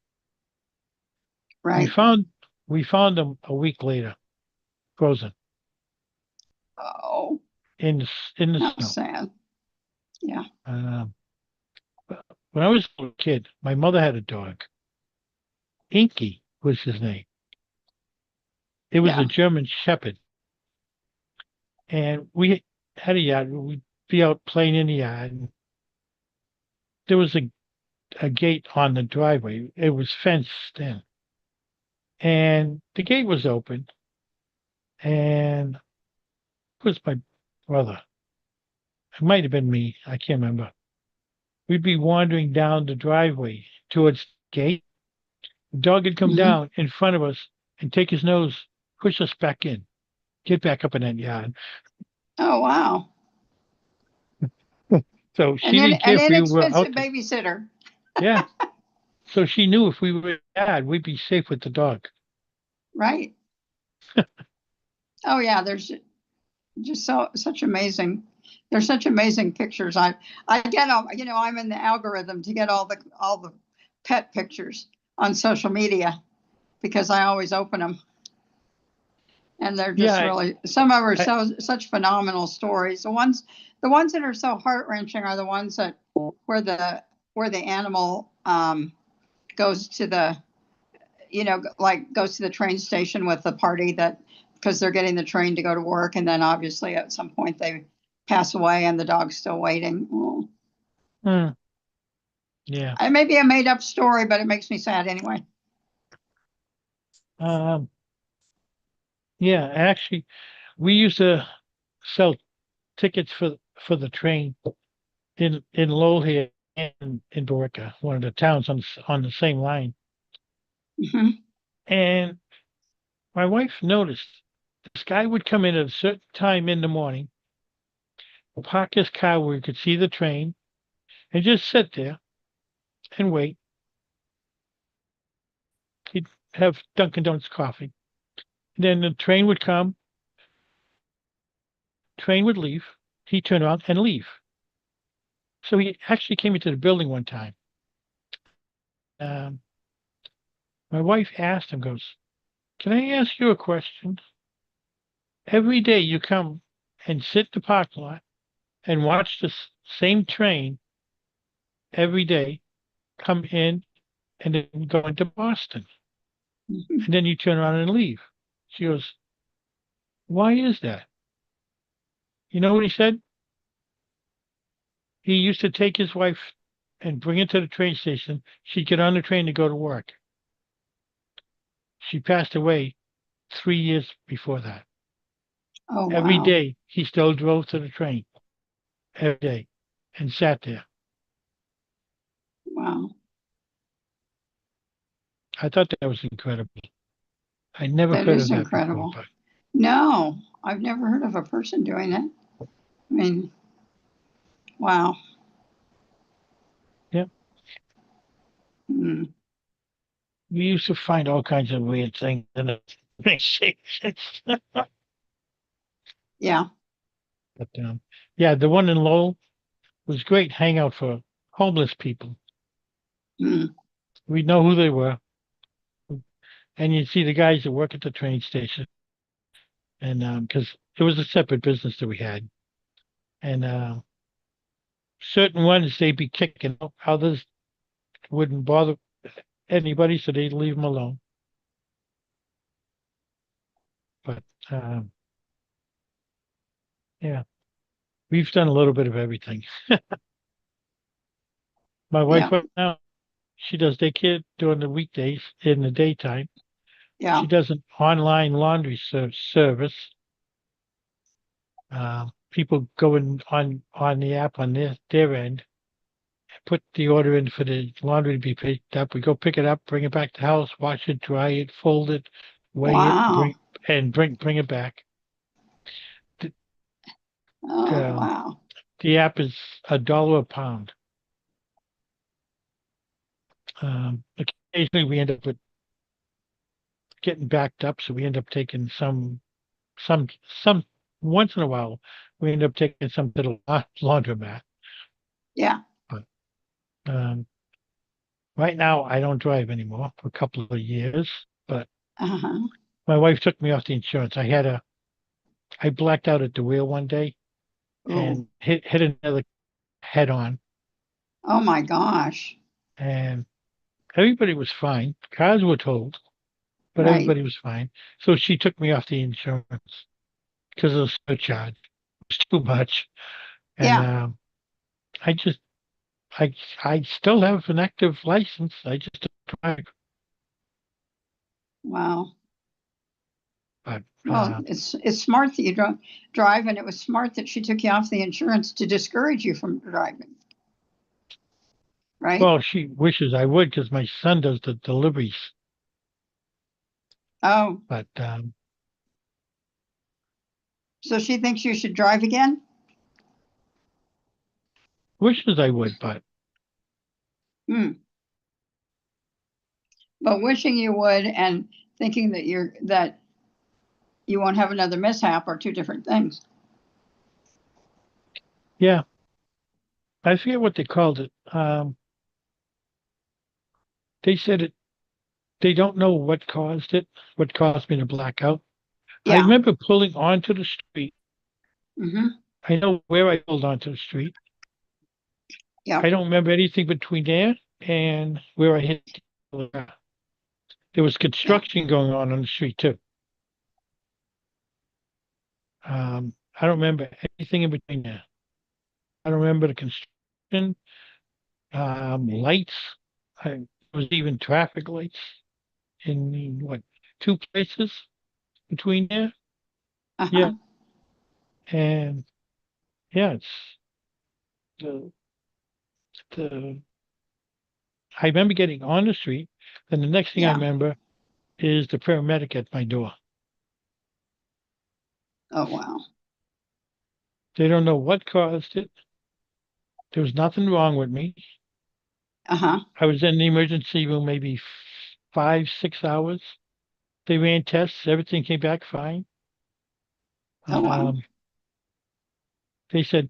Right. We found him a week later, frozen Oh, in the how snow. sad. Yeah. Um, when I was a little kid, my mother had a dog. Inky was his name. It was Yeah. a German Shepherd, and we had a yard. We'd be out playing in the yard. And there was a gate on the driveway. It was fenced in, and the gate was open. And it was my brother. It might have been me. I can't remember. We'd be wandering down the driveway towards the gate. The dog would come Mhm. down in front of us and take his nose, push us back in, get back up in that yard. Oh, wow. So she didn't care An if we were out inexpensive there. babysitter. Yeah. So she knew if we were in the yard, we'd be safe with the dog. Right. Oh yeah, there's just such amazing. There's such amazing pictures. I get all, I'm in the algorithm to get all the pet pictures on social media because I always open them. And they're just Yeah, really, some of them are such phenomenal stories. The ones that are so heart wrenching are the ones that where the animal goes to the, like goes to the train station with the party that because they're getting the train to go to work, and then obviously at some point they pass away and the dog's still waiting. Oh. Yeah. It may be a made up story, but it makes me sad anyway. Yeah, actually, we used to sell tickets for the train in Lowell here in Borica, one of the towns on the same line. Hmm. And my wife noticed this guy would come in at a certain time in the morning, park his car where he could see the train, and just sit there and wait. He'd have Dunkin' Donuts coffee. Then the train would come, train would leave, he'd turn around and leave. So he actually came into the building one time. Um, my wife asked him, goes, "Can I ask you a question? Every day you come and sit in the parking lot and watch the same train every day come in and then go into Boston. Hmm. And then you turn around and leave." She goes, "Why is that?" You know what he said? He used to take his wife and bring her to the train station. She'd get on the train to go to work. She passed away 3 years before that. Oh Every wow. day he still drove to the train every day and sat there. Wow. I thought that was incredible. I never That heard of is that before, incredible. but No, I've never heard of a person doing it. I mean, wow. yeah, Mm. we used to find all kinds of weird things in the train stations. Yeah. But yeah, the one in Lowell was great hangout for homeless people. Mm. We know who they were, and you'd see the guys that work at the train station, and because it was a separate business that we had, and certain ones they'd be kicking out, others wouldn't bother anybody, so they'd leave them alone. But yeah, we've done a little bit of everything. My wife Yeah. right now, she does daycare during the weekdays in the daytime. Yeah. She does an online laundry service. People go in on the app on their end, put the order in for the laundry to be picked up. We go pick it up, bring it back to the house, wash it, dry it, fold it, weigh it, Wow. bring it back. Oh, wow. The app is $1 a pound. Occasionally we end up with getting backed up, so we end up taking some once in a while we end up taking some to the laundromat. Yeah. But right now I don't drive anymore for a couple of years, but Uh-huh. my wife took me off the insurance. I blacked out at the wheel one day Ooh. and hit another head on, Oh my gosh. and everybody was fine. Cars were totaled, but Right. everybody was fine. So she took me off the insurance because of the surcharge. It was too much. And Yeah. I just I still have an active license. I just don't drive. Wow. But Well, it's smart that you don't drive, and it was smart that she took you off the insurance to discourage you from driving. Right? well, she wishes I would because my son does the deliveries. Oh, But so she thinks you should drive again? wishes I would, but Hmm. But wishing you would and thinking that you won't have another mishap are two different things. yeah, I forget what they called it. They said it. They don't know what caused it. What caused me to black out. I Yeah. remember pulling onto the street. Mm-hmm. I know where I pulled onto the street. Yeah. I don't remember anything between there and where I hit the car. There was construction going on the street too. I don't remember anything in between there. I don't remember the construction, lights. There was even traffic lights in what, two places between there. Uh-huh. Yeah, and yeah, it's the the. I remember getting on the street, and the next thing I Yeah. remember is the paramedic at my door. Oh, wow. They don't know what caused it. There was nothing wrong with me. Uh-huh. I was in the emergency room maybe 5, 6 hours. They ran tests. Everything came back fine. Oh, wow. They said,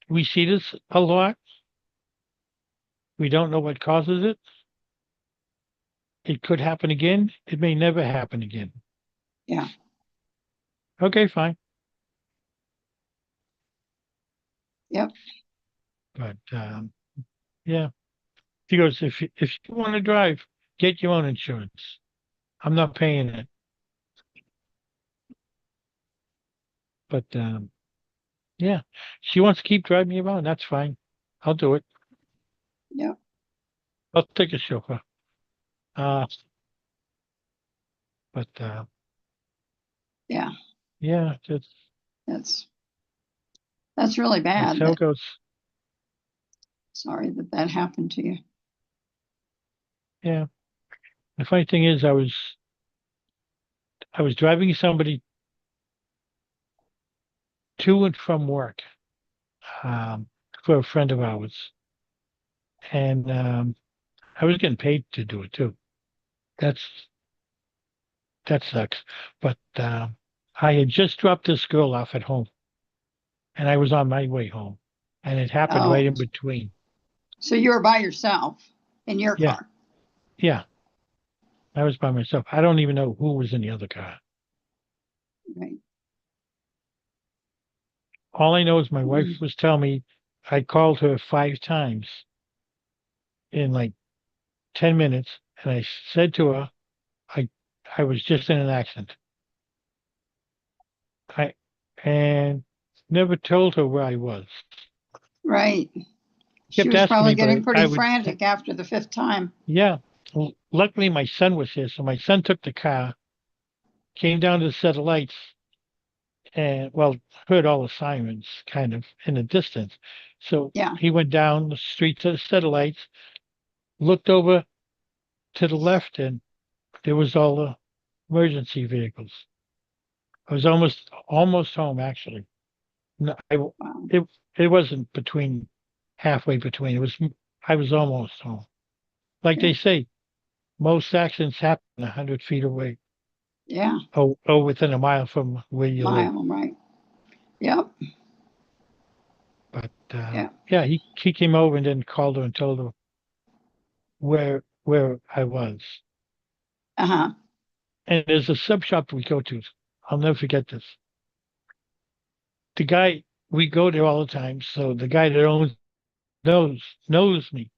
we see this a lot. We don't know what causes it. It could happen again. It may never happen again. Yeah. Okay, fine. Yep. But yeah, she goes, if you want to drive, get your own insurance. I'm not paying it. But yeah, she wants to keep driving me around. That's fine. I'll do it. Yep. I'll take a chauffeur. But Yeah. yeah, That's really that's bad. how it goes. Sorry that happened to you. Yeah. The funny thing is, I was driving somebody to and from work for a friend of ours, and I was getting paid to do it too. That's that sucks. But I had just dropped this girl off at home, and I was on my way home, and it happened right Oh, in between. so you were by yourself in your Yeah, car. yeah. I was by myself. I don't even know who was in the other car. Right. All I know is my wife Mm. was telling me I called her 5 times in like 10 minutes, and I said to her, I I was just in an accident. I and never told her where I was. Right. She Kept was asking probably me, but getting I pretty would, frantic after the fifth time. yeah. luckily my son was here, so my son took the car, came down to the set of lights, and well, heard all the sirens kind of in the distance. So Yeah. he went down the street to the set of lights, looked over to the left, and there was all the emergency vehicles. I was almost home actually. No, Wow. it wasn't halfway between. I was almost home. Like they say, most accidents happen 100 feet away. Yeah. Or within a mile from where you live. Mile, right. Yep. But Yeah. yeah, he came over and then called her and told her where I was. Uh-huh. And there's a sub shop we go to. I'll never forget this. The guy, we go there all the time, so the guy that owns knows me.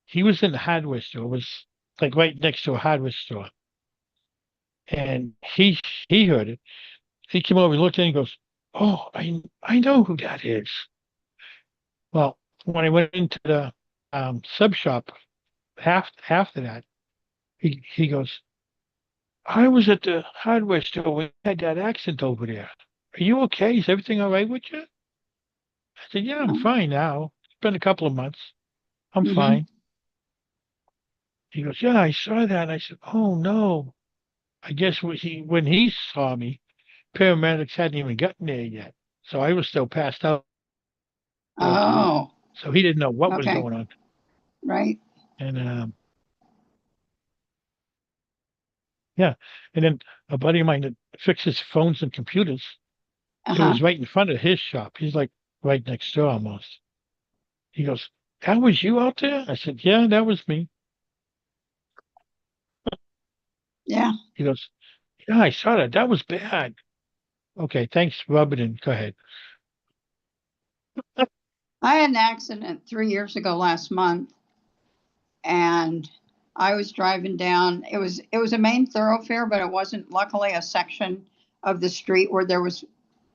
He was in the hardware store. It was like right next to a hardware store. And he heard it. He came over and looked in and goes, "Oh, I know who that is." Well, when I went into the sub shop after that, he goes, "I was at the hardware store when I had that accident over there. Are you okay? Is everything all right with you?" I said, "Yeah, I'm fine now. It's been a couple of months. I'm fine." He goes, "Yeah, I saw that." I said, "Oh no." I guess when he saw me, paramedics hadn't even gotten there yet. So I was still passed out. Oh, So he didn't know what was okay. going on. Right. And yeah. And then a buddy of mine that fixes phones and computers, it Uh-huh. was right in front of his shop. He's like right next door almost. He goes, "That was you out there?" I said, "Yeah, that was me." Yeah. He goes, "Yeah, I saw that. That was bad." Okay, thanks, rub it in. Go ahead. I had an accident 3 years ago last month, and I was driving down. It was a main thoroughfare, but it wasn't luckily a section of the street where there was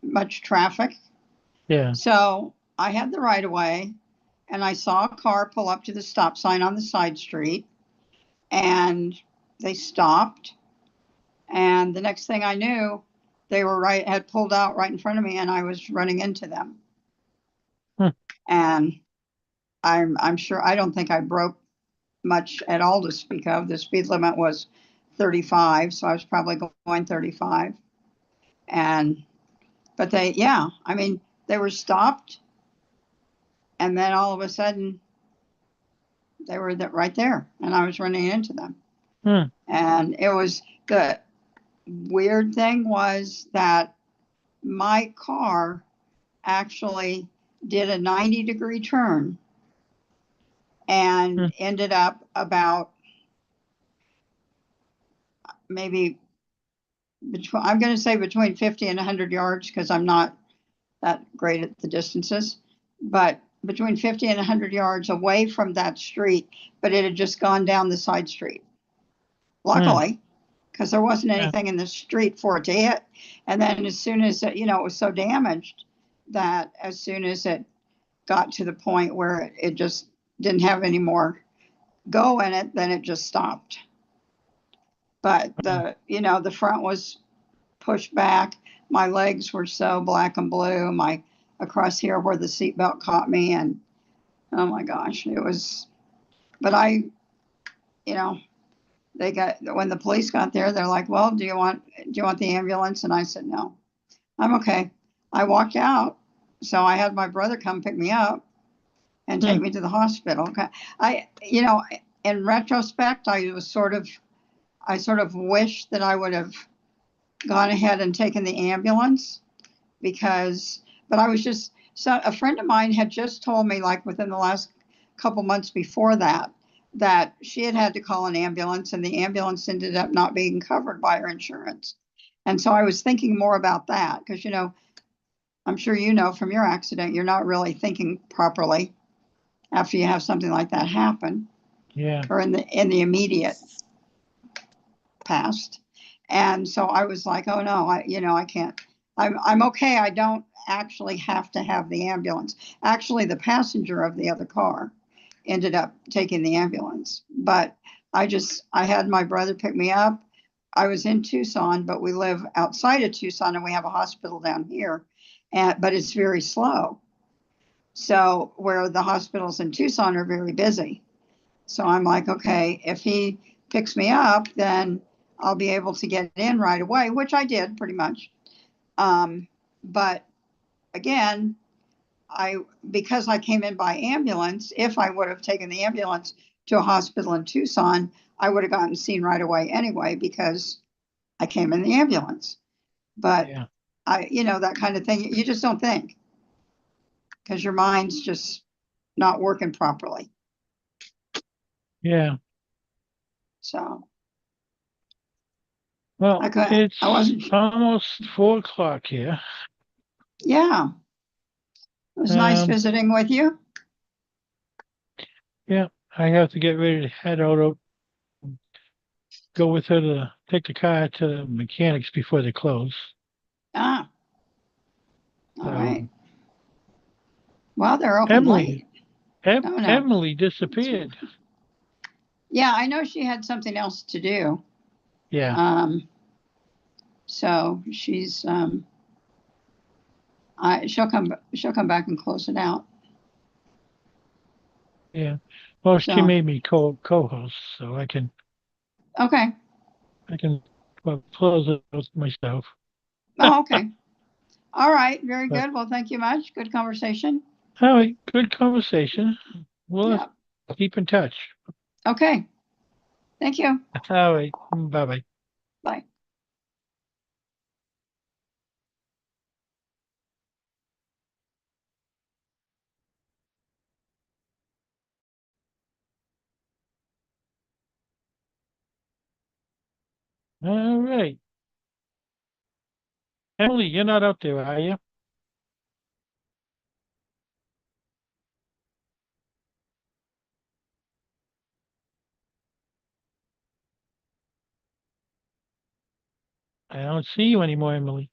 much traffic. Yeah. So I had the right of way, and I saw a car pull up to the stop sign on the side street, and they stopped. And the next thing I knew, they had pulled out right in front of me, and I was running into them. And I'm sure, I don't think I broke much at all to speak of. The speed limit was 35, so I was probably going 35. But I mean, they were stopped, and then all of a sudden they were right there, and I was running into them. And it was, the weird thing was that my car actually did a 90-degree turn and ended up about maybe I'm going to say between 50 and 100 yards, because I'm not that great at the distances, but between 50 and 100 yards away from that street, but it had just gone down the side street. Luckily, because there wasn't anything in the street for it to hit. And then as soon as it was so damaged that as soon as it got to the point where it just didn't have any more go in it, then it just stopped. But the front was pushed back. My legs were so black and blue. Across here where the seatbelt caught me, and oh my gosh, it was. But when the police got there, they're like, "Well, do you want the ambulance?" And I said, "No, I'm okay." I walked out, so I had my brother come pick me up and take me to the hospital. In retrospect, I sort of wish that I would have gone ahead and taken the ambulance, but I was just, so a friend of mine had just told me, like within the last couple months before that she had to call an ambulance, and the ambulance ended up not being covered by her insurance. And so I was thinking more about that, because I'm sure from your accident, you're not really thinking properly after you have something like that happen. Yeah. Or in the immediate past. And so I was like, "Oh no, I can't. I'm okay. I don't actually have to have the ambulance." Actually, the passenger of the other car ended up taking the ambulance, but I had my brother pick me up. I was in Tucson, but we live outside of Tucson and we have a hospital down here, but it's very slow. So where the hospitals in Tucson are very busy. So I'm like, okay, if he picks me up, then I'll be able to get in right away, which I did pretty much. But again, because I came in by ambulance, if I would have taken the ambulance to a hospital in Tucson, I would have gotten seen right away anyway because I came in the ambulance. But Yeah. that kind of thing, you just don't think because your mind's just not working properly. Yeah. So Well, it's I wasn't. almost 4 o'clock here. Yeah, it was nice visiting with you. Yeah, I have to get ready to head out. Go with her to take the car to the mechanics before they close. All So, right. Well, they're open Emily, late. Oh, no. Emily disappeared. Yeah, I know she had something else to do. Yeah. So she's she'll come back and close it out. Yeah. Well, she So made me co-host, so I can okay. close it out myself. Oh, okay. All right. Very But good. Well, thank you much. Good conversation. all right, good conversation. We'll Yeah. keep in touch. Okay. Thank you. All right. Bye-bye. Bye. All right. Emily, you're not out there, are you? I don't see you anymore, Emily.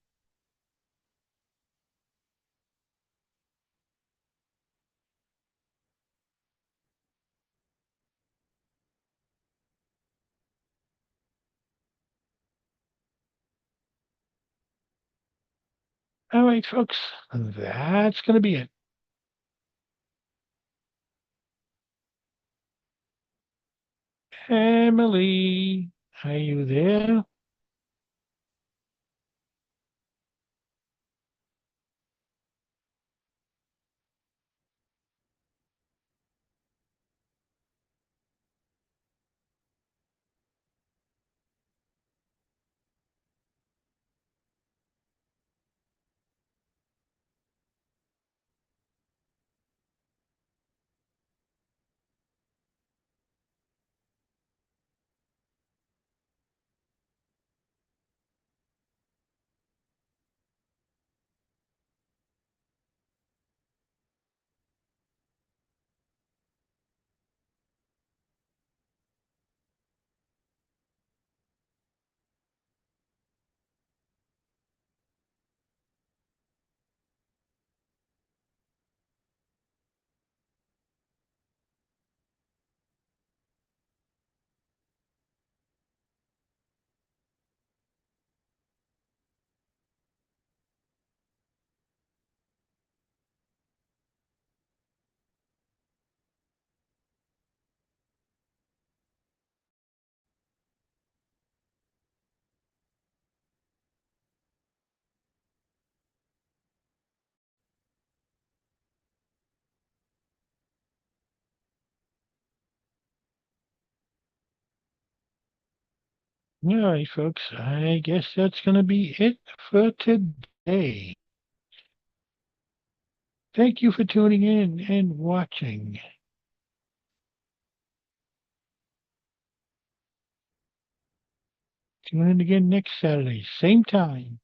All right, folks. That's going to be it. Emily, are you there? All right, folks. I guess that's going to be it for today. Thank you for tuning in and watching. Tune in again next Saturday, same time.